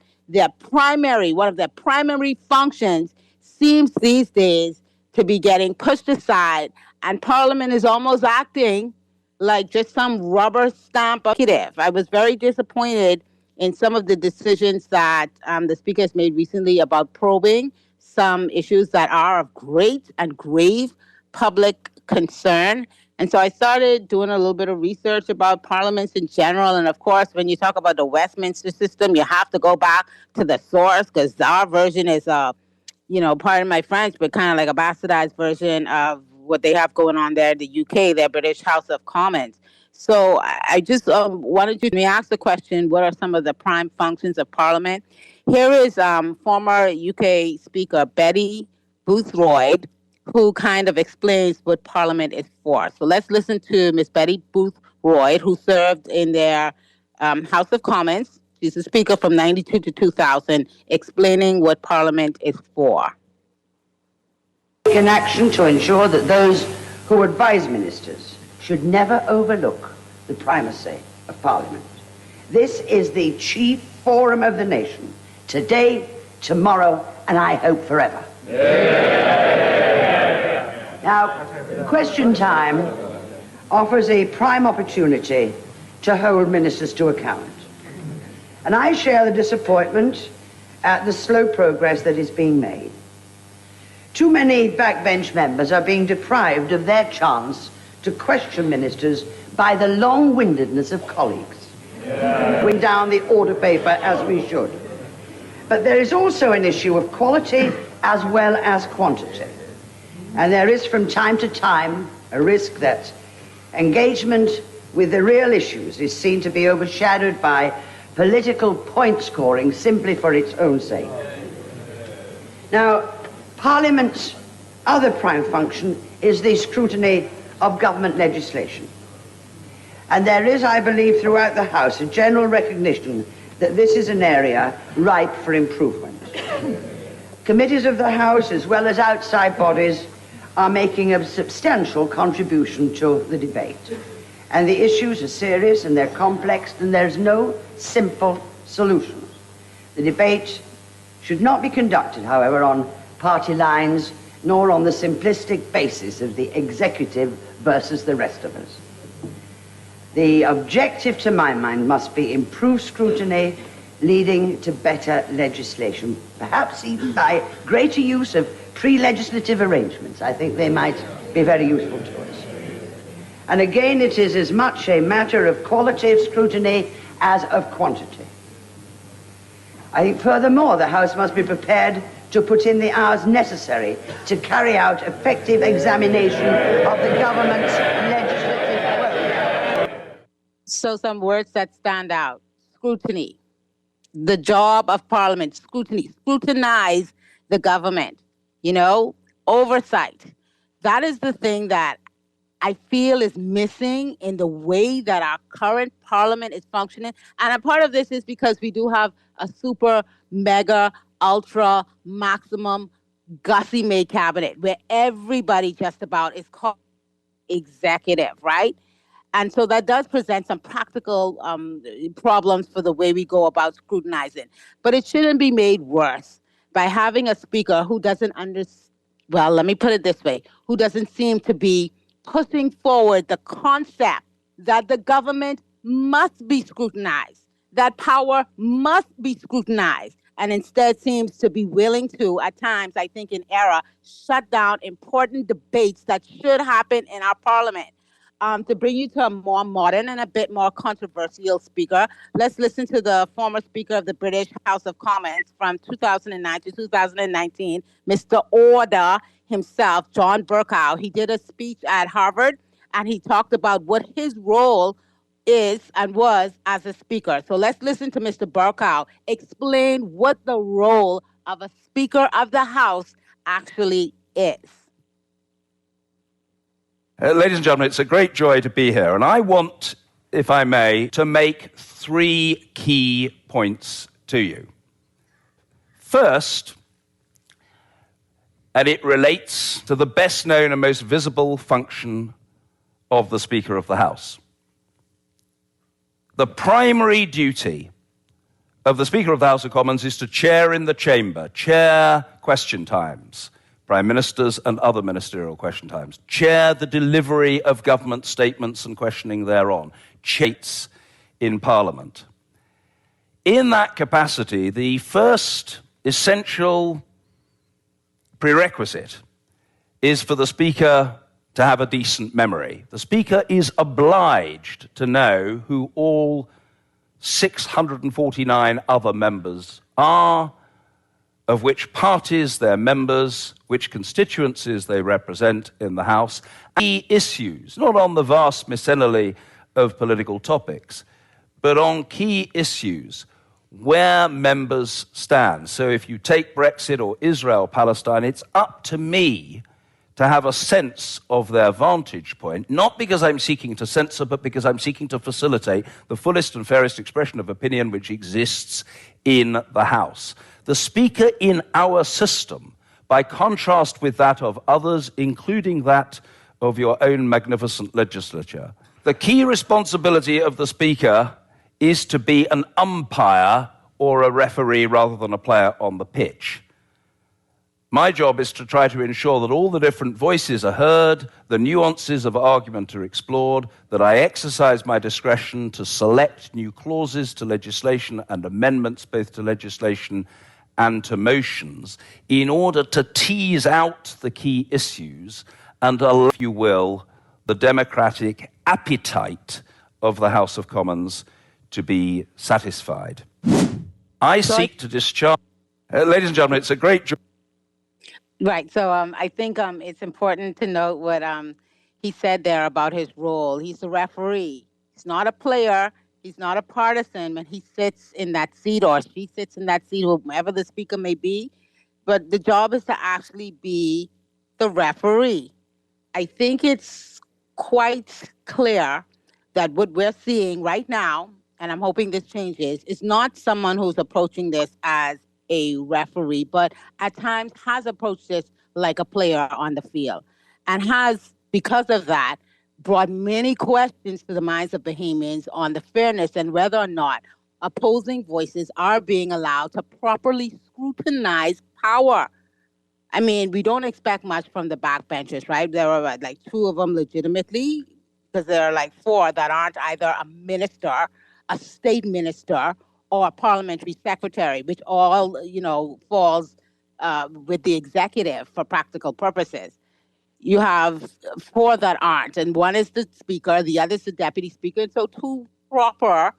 one of their primary functions seems these days to be getting pushed aside, and Parliament is almost acting like just some rubber stamp executive. I was very disappointed in some of the decisions that the Speaker has made recently about probing some issues that are of great and grave public concern. And so I started doing a little bit of research about parliaments in general. And of course, when you talk about the Westminster system, you have to go back to the source because our version is, pardon my French, but kind of like a bastardized version of what they have going on there in the UK, their British House of Commons. So I just wanted you to ask the question, what are some of the prime functions of Parliament? Here is former UK Speaker Betty Boothroyd, who kind of explains what Parliament is for. So let's listen to Ms. Betty Boothroyd, who served in their House of Commons. She's the Speaker from 92 to 2000, explaining what Parliament is for. In action to ensure that those who advise ministers should never overlook the primacy of Parliament. This is the chief forum of the nation, today, tomorrow, and I hope forever. Now, question time offers a prime opportunity to hold ministers to account. And I share the disappointment at the slow progress that is being made. Too many backbench members are being deprived of their chance to question ministers by the long-windedness of colleagues. Bring down the order paper as we should. But there is also an issue of quality as well as quantity. And there is from time to time a risk that engagement with the real issues is seen to be overshadowed by political point scoring simply for its own sake. Now, Parliament's other prime function is the scrutiny of government legislation. And there is, I believe, throughout the House, a general recognition that this is an area ripe for improvement. Committees of the House, as well as outside bodies, are making a substantial contribution to the debate. And the issues are serious and they're complex, and there's no simple solutions. The debate should not be conducted, however, on party lines, nor on the simplistic basis of the executive versus the rest of us. The objective, to my mind, must be improved scrutiny leading to better legislation, perhaps even by greater use of pre-legislative arrangements. I think they might be very useful to us. And again, it is as much a matter of quality of scrutiny as of quantity. I think furthermore, the House must be prepared to put in the hours necessary to carry out effective examination of the government's legislative work. So some words that stand out. Scrutiny. The job of Parliament, scrutiny. Scrutinize the government. Oversight. That is the thing that I feel is missing in the way that our current Parliament is functioning. And a part of this is because we do have a super, mega, ultra, maximum, Gussie-made cabinet where everybody just about is called executive, right? And so that does present some practical problems for the way we go about scrutinizing. But it shouldn't be made worse by having a speaker who doesn't let me put it this way, who doesn't seem to be pushing forward the concept that the government must be scrutinized, that power must be scrutinized, and instead seems to be willing to, at times, I think in error, shut down important debates that should happen in our Parliament. To bring you to a more modern and a bit more controversial speaker, let's listen to the former Speaker of the British House of Commons from 2009 to 2019, Mr. Order himself, John Bercow. He did a speech at Harvard, and he talked about what his role is and was as a speaker. So let's listen to Mr. Bercow explain what the role of a Speaker of the House actually is. Ladies and gentlemen, it's a great joy to be here. And I want, if I may, to make 3 key points to you. First, and it relates to the best known and most visible function of the Speaker of the House. The primary duty of the Speaker of the House of Commons is to chair in the chamber, chair question times, Prime Ministers and other ministerial question times, chair the delivery of government statements and questioning thereon, chaits in Parliament. In that capacity, the first essential prerequisite is for the Speaker to have a decent memory. The Speaker is obliged to know who all 649 other members are, of which parties they're members, which constituencies they represent in the House, key issues, not on the vast miscellany of political topics, but on key issues where members stand. So if you take Brexit or Israel, Palestine, it's up to me to have a sense of their vantage point, not because I'm seeking to censor, but because I'm seeking to facilitate the fullest and fairest expression of opinion which exists in the House. The Speaker in our system, by contrast with that of others, including that of your own magnificent legislature, the key responsibility of the Speaker is to be an umpire or a referee rather than a player on the pitch. My job is to try to ensure that all the different voices are heard, the nuances of argument are explored, that I exercise my discretion to select new clauses to legislation and amendments both to legislation and to motions in order to tease out the key issues and allow, if you will, the democratic appetite of the House of Commons to be satisfied. I seek to discharge... ladies and gentlemen, it's a great job. Right. So I think it's important to note what he said there about his role. He's a referee. He's not a player. He's not a partisan, but he sits in that seat, or she sits in that seat, whoever the speaker may be. But the job is to actually be the referee. I think it's quite clear that what we're seeing right now, and I'm hoping this changes, is not someone who's approaching this as a referee, but at times has approached this like a player on the field, and has, because of that, brought many questions to the minds of Bahamians on the fairness and whether or not opposing voices are being allowed to properly scrutinize power. I mean, we don't expect much from the backbenchers, right? There are like 2 of them legitimately, because there are like 4 that aren't either a minister, a state minister, or a parliamentary secretary, which all, falls with the executive for practical purposes. You have 4 that aren't, and one is the speaker, the other is the deputy speaker, and so 2 proper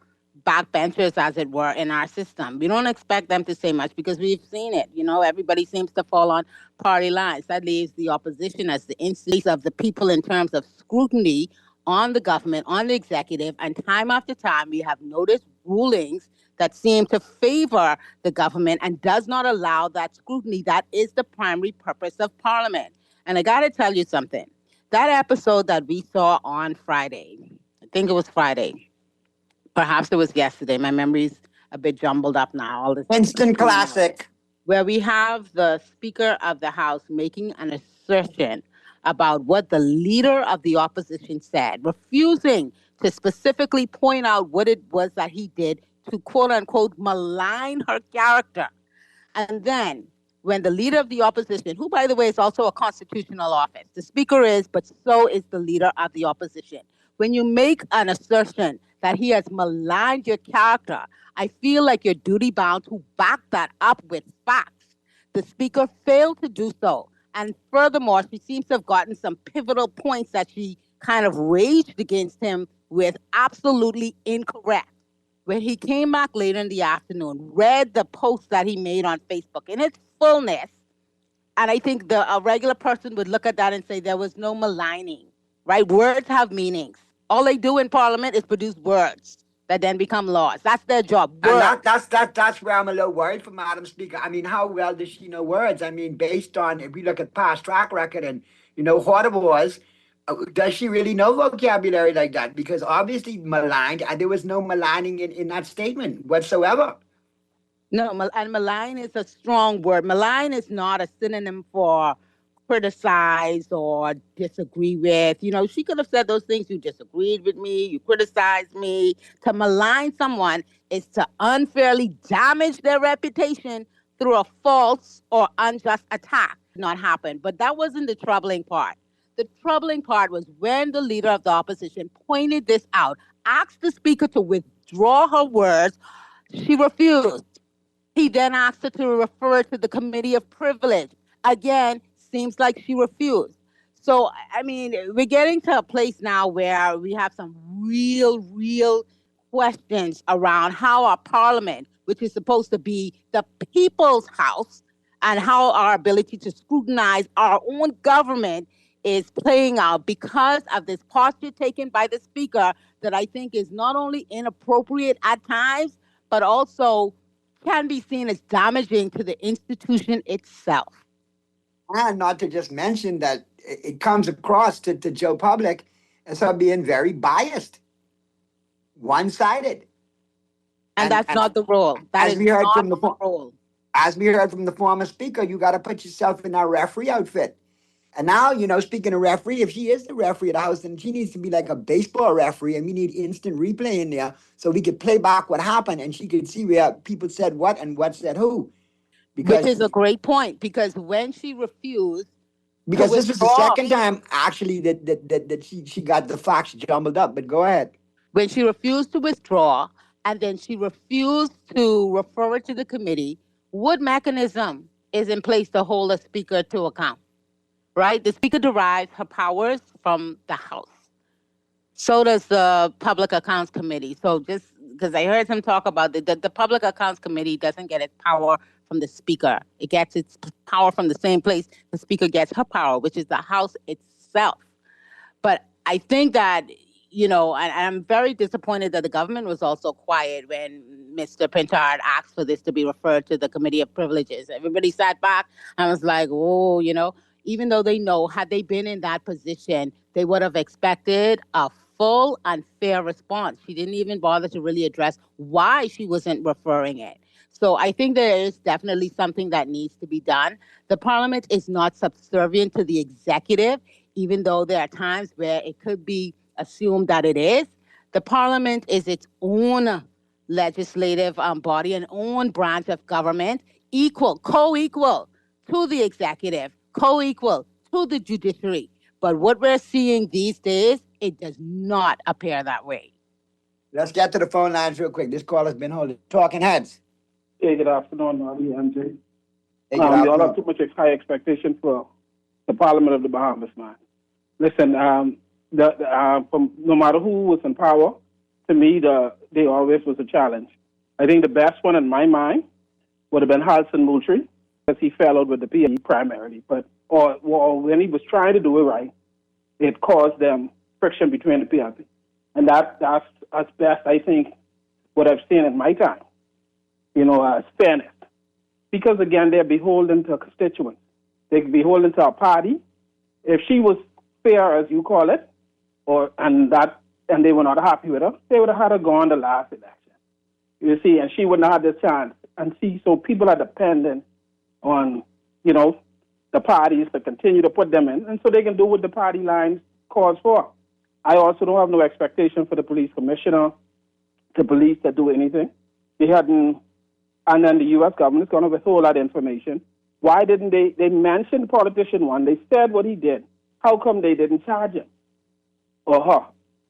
backbenchers, as it were, in our system. We don't expect them to say much because we've seen it. Everybody seems to fall on party lines. That leaves the opposition as the instance of the people in terms of scrutiny on the government, on the executive, and time after time we have noticed rulings that seem to favor the government and does not allow that scrutiny. That is the primary purpose of Parliament. And I got to tell you something. That episode that we saw on Friday, I think it was Friday, perhaps it was yesterday, my memory's a bit jumbled up now. All this Instant classic. Where we have the Speaker of the House making an assertion about what the leader of the opposition said, refusing to specifically point out what it was that he did to quote-unquote malign her character. And then when the leader of the opposition, who, by the way, is also a constitutional office, the speaker is, but so is the leader of the opposition. When you make an assertion that he has maligned your character, I feel like you're duty-bound to back that up with facts. The speaker failed to do so. And furthermore, she seems to have gotten some pivotal points that she kind of raged against him with absolutely incorrect. When he came back later in the afternoon, read the post that he made on Facebook in its fullness, and I think a regular person would look at that and say there was no maligning, right? Words have meanings. All they do in Parliament is produce words that then become laws. That's their job. And that's where I'm a little worried for Madam Speaker. I mean, how well does she know words? I mean, based on, if we look at past track record and, what it was, does she really know vocabulary like that? Because obviously maligned, there was no maligning in that statement whatsoever. No, and malign is a strong word. Malign is not a synonym for criticize or disagree with. She could have said those things. You disagreed with me, you criticized me. To malign someone is to unfairly damage their reputation through a false or unjust attack. Not happen. But that wasn't the troubling part. The troubling part was when the leader of the opposition pointed this out, asked the speaker to withdraw her words. She refused. He then asked her to refer to the Committee of Privilege. Again, seems like she refused. So, I mean, we're getting to a place now where we have some real questions around how our Parliament, which is supposed to be the people's house, and how our ability to scrutinize our own government is playing out because of this posture taken by the speaker that I think is not only inappropriate at times, but also can be seen as damaging to the institution itself. And not to just mention that it comes across to Joe Public as her being very biased, one-sided. And that's not the role. That as is we heard not from the role. As we heard from the former speaker, you got to put yourself in that referee outfit. And now, speaking of referee, if she is the referee of the house, then she needs to be like a baseball referee, and we need instant replay in there so we could play back what happened, and she could see where people said what and what said who. Which is a great point, because when she refused, because this was the second time actually that she got the facts jumbled up. But go ahead. When she refused to withdraw, and then she refused to refer it to the committee, what mechanism is in place to hold a speaker to account? Right? The speaker derives her powers from the House. So does the Public Accounts Committee. So just because I heard him talk about the Public Accounts Committee doesn't get its power from the speaker. It gets its power from the same place the speaker gets her power, which is the House itself. But I think that, and I'm very disappointed that the government was also quiet when Mr. Pinchard asked for this to be referred to the Committee of Privileges. Everybody sat back and was like, oh, even though they know, had they been in that position, they would have expected a full and fair response. She didn't even bother to really address why she wasn't referring it. So I think there is definitely something that needs to be done. The Parliament is not subservient to the executive, even though there are times where it could be assumed that it is. The Parliament is its own legislative body, an own branch of government, co-equal to the executive, co-equal to the judiciary. But what we're seeing these days, it does not appear that way. Let's get to the phone lines real quick. This call has been holding. Talking Heads. Hey, good afternoon, Marty, MJ. Hey, You all have too much high expectation for the Parliament of the Bahamas, man. Listen, from no matter who was in power, to me, they always was a challenge. I think the best one in my mind would have been Halson Moultrie, because he fell out with the PLP primarily. But or when he was trying to do it right, it caused them friction between the PLP. And that's best, I think, what I've seen in my time, as fairness. Because, again, they're beholden to constituents. They're beholden to a party. If she was fair, as you call it, and they were not happy with her, they would have had her go on the last election. You see, and she wouldn't have had the chance. And see, so people are dependent on, the parties to continue to put them in, and so they can do what the party lines calls for. I also don't have no expectation for the police commissioner, the police to do anything. They hadn't, and then the U.S. government is going to withhold that information. Why didn't they mentioned politician one, they said what he did. How come they didn't charge him or her?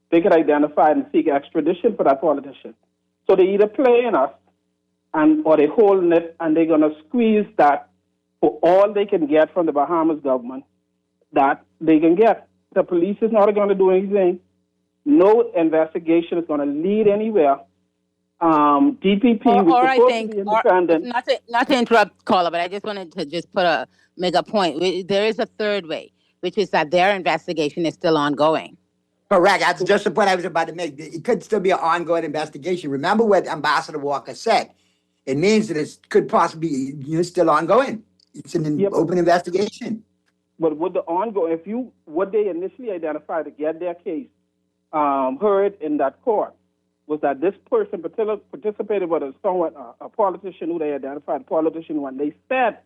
They could identify and seek extradition for that politician. So they either playing us or they holding it, and they're going to squeeze that for all they can get from the Bahamas government that they can get. The police is not going to do anything. No investigation is going to lead anywhere. DPP or I think, independent. Not to interrupt, caller, but I just wanted to make a point. There is a third way, which is that their investigation is still ongoing. Correct. That's just the point I was about to make. It could still be an ongoing investigation. Remember what Ambassador Walker said. It means that it could possibly be still ongoing. It's an open investigation. But with the ongoing, what they initially identified to get their case heard in that court was that this person participated with a politician who they identified, politician one. They said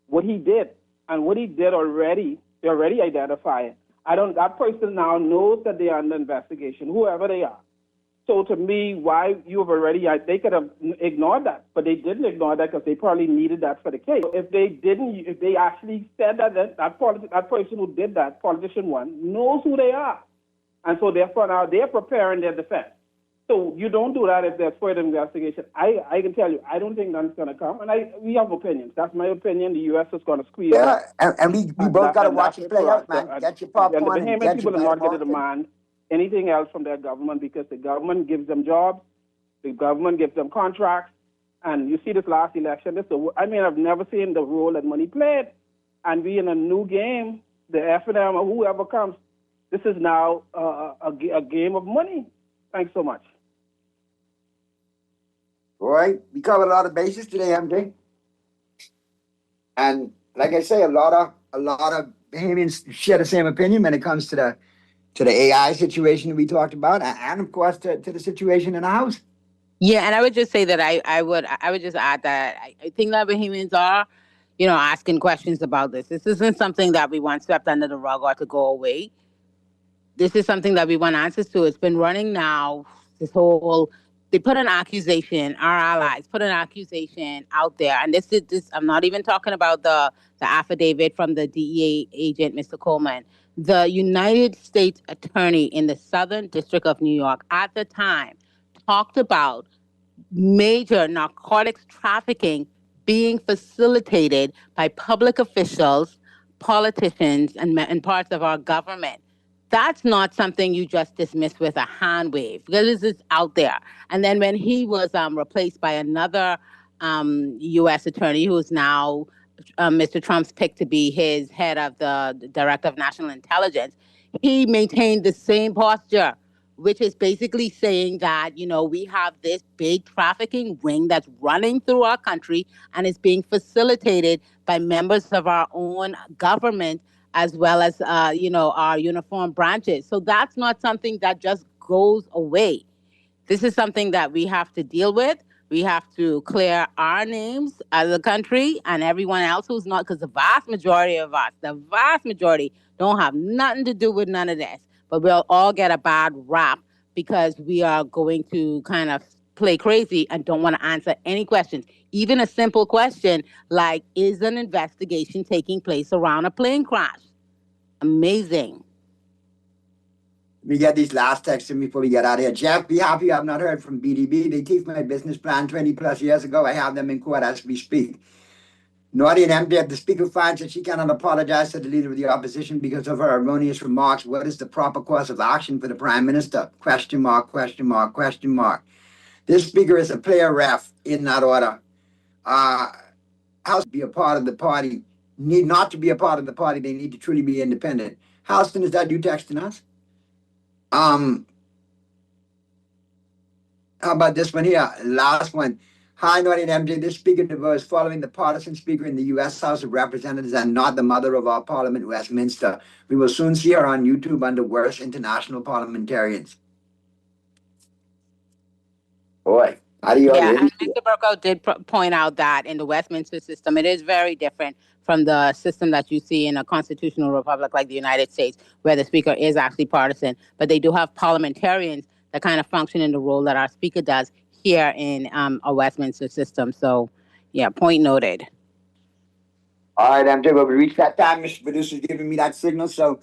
what he did, and what he did already, they already identified it. That person now knows that they are under investigation, whoever they are. So to me, why they could have ignored that, but they didn't ignore that because they probably needed that for the case. If they actually said that person who did that, politician one, knows who they are. And so therefore now they're preparing their defense. So you don't do that if there's further investigation. I can tell you, I don't think that's going to come. And we have opinions. That's my opinion. The U.S. is going to squeeze that. And we both got to watch it play out, man. Get your popcorn and the people are not going to demand anything else from their government because the government gives them jobs, the government gives them contracts, and you see this last election. I've never seen the role that money played, and we in a new game. The FNM or whoever comes, this is now a game of money. Thanks so much. All right, we covered a lot of bases today, MJ, and like I say, a lot of Bahamians share the same opinion when it comes to the AI situation that we talked about, and of course to the situation in the House. Yeah, and I would just say that I would just add that I think that Bahamians are, asking questions about this. This isn't something that we want swept under the rug or to go away. This is something that we want answers to. It's been running now. They put an accusation, our allies put an accusation out there. And this, I'm not even talking about the affidavit from the DEA agent, Mr. Coleman. The United States Attorney in the Southern District of New York at the time talked about major narcotics trafficking being facilitated by public officials, politicians, and parts of our government. That's not something you just dismiss with a hand wave, because this is out there. And then when he was replaced by another U.S. attorney, who is now Mr. Trump's pick to be his head of the Director of National Intelligence, he maintained the same posture, which is basically saying that, we have this big trafficking ring that's running through our country and is being facilitated by members of our own government, as well as, our uniformed branches. So that's not something that just goes away. This is something that we have to deal with. We have to clear our names as a country and everyone else who's not, because the vast majority of us, don't have nothing to do with none of this. But we'll all get a bad rap because we are going to kind of play crazy and don't want to answer any questions. Even a simple question like, is an investigation taking place around a plane crash? Amazing. We get these last texts before we get out of here. Jeff, be happy I've not heard from BDB. They teased my business plan 20 plus years ago. I have them in court as we speak. Naughty and MJ, the speaker finds that she cannot apologize to the leader of the opposition because of her erroneous remarks. What is the proper course of action for the prime minister? Question mark, question mark, question mark. This speaker is a player ref in that order. House to be a part of the party, need not to be a part of the party. They need to truly be independent. Houston, is that you texting us? How about this one here? Last one. Hi, Naughty and MJ. This speaker diverse following the partisan speaker in the U.S. House of Representatives and not the mother of our parliament, Westminster. We will soon see her on YouTube under Worst International Parliamentarians. Boy, how do you and Mr. Burko did point out that in the Westminster system, it is very different from the system that you see in a constitutional republic like the United States, where the speaker is actually partisan. But they do have parliamentarians that kind of function in the role that our speaker does here in a Westminster system. So, yeah, point noted. All right, MJ, well, we reached that time. Mr. Producer's giving me that signal. So,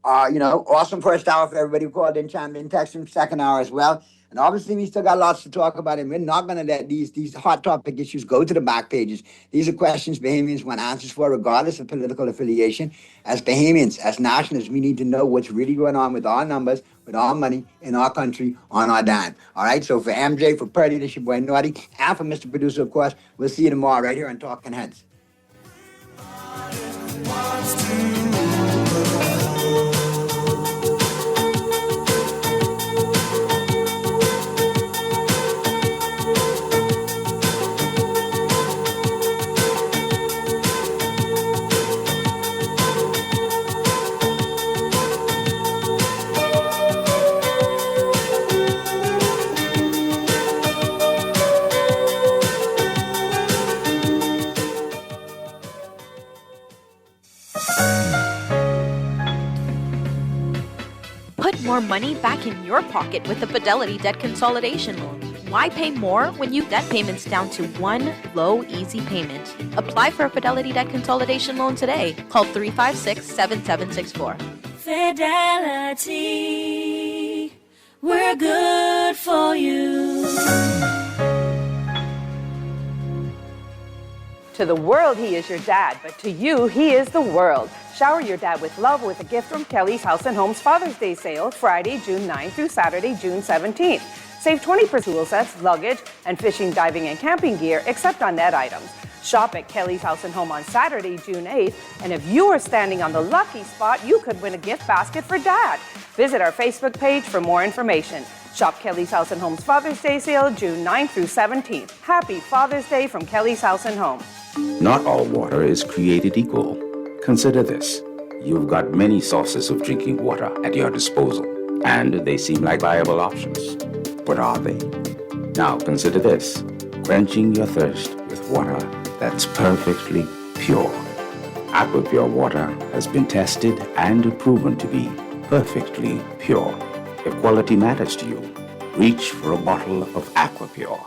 awesome first hour for everybody who called in, chimed in, texted, second hour as well. And obviously, we still got lots to talk about, and we're not going to let these hot topic issues go to the back pages. These are questions Bahamians want answers for, regardless of political affiliation. As Bahamians, as nationalists, we need to know what's really going on with our numbers, with our money, in our country, on our dime. All right, so for MJ, for Purdy, this your boy Naughty, and for Mr. Producer, of course, we'll see you tomorrow right here on Talking Heads. More money back in your pocket with the Fidelity Debt Consolidation Loan. Why pay more when you debt payments down to one low, easy payment? Apply for a Fidelity Debt Consolidation Loan today. Call 356-7764. Fidelity, we're good for you. To the world, he is your dad, but to you, he is the world. Shower your dad with love with a gift from Kelly's House & Home's Father's Day sale, Friday, June 9th through Saturday, June 17th. Save 20% tool sets, luggage, and fishing, diving, and camping gear, except on net items. Shop at Kelly's House & Home on Saturday, June 8th, and if you are standing on the lucky spot, you could win a gift basket for Dad. Visit our Facebook page for more information. Shop Kelly's House & Home's Father's Day sale, June 9th through 17th. Happy Father's Day from Kelly's House & Home. Not all water is created equal. Consider this. you've got many sources of drinking water at your disposal, and they seem like viable options. But are they? Now consider this: quenching your thirst with water that's perfectly pure. AquaPure water has been tested and proven to be perfectly pure. If quality matters to you, reach for a bottle of AquaPure.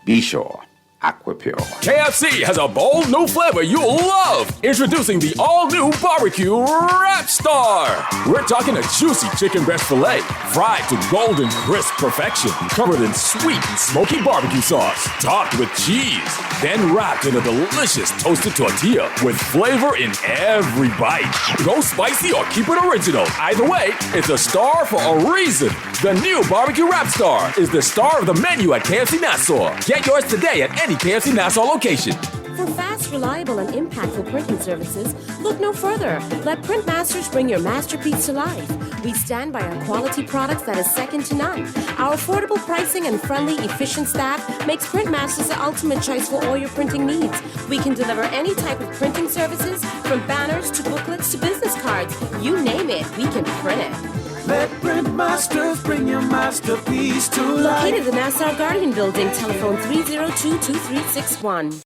Be sure, AquaPure. KFC has a bold new flavor you'll love. Introducing the all-new barbecue Rap Star. We're talking a juicy chicken breast filet, fried to golden crisp perfection, covered in sweet and smoky barbecue sauce, topped with cheese, then wrapped in a delicious toasted tortilla with flavor in every bite. Go spicy or keep it original. Either way, it's a star for a reason. The new barbecue Rap Star is the star of the menu at KFC Nassau. Get yours today at any KFC Nassau location. For fast, reliable, and impactful printing services, look no further. Let Printmasters bring your masterpiece to life. We stand by our quality products that is second to none. Our affordable pricing and friendly, efficient staff makes Printmasters the ultimate choice for all your printing needs. We can deliver any type of printing services, from banners to booklets to business cards. You name it, we can print it. Let Printmasters bring your masterpiece to life. Located in the Nassau Guardian Building, telephone 302-2361.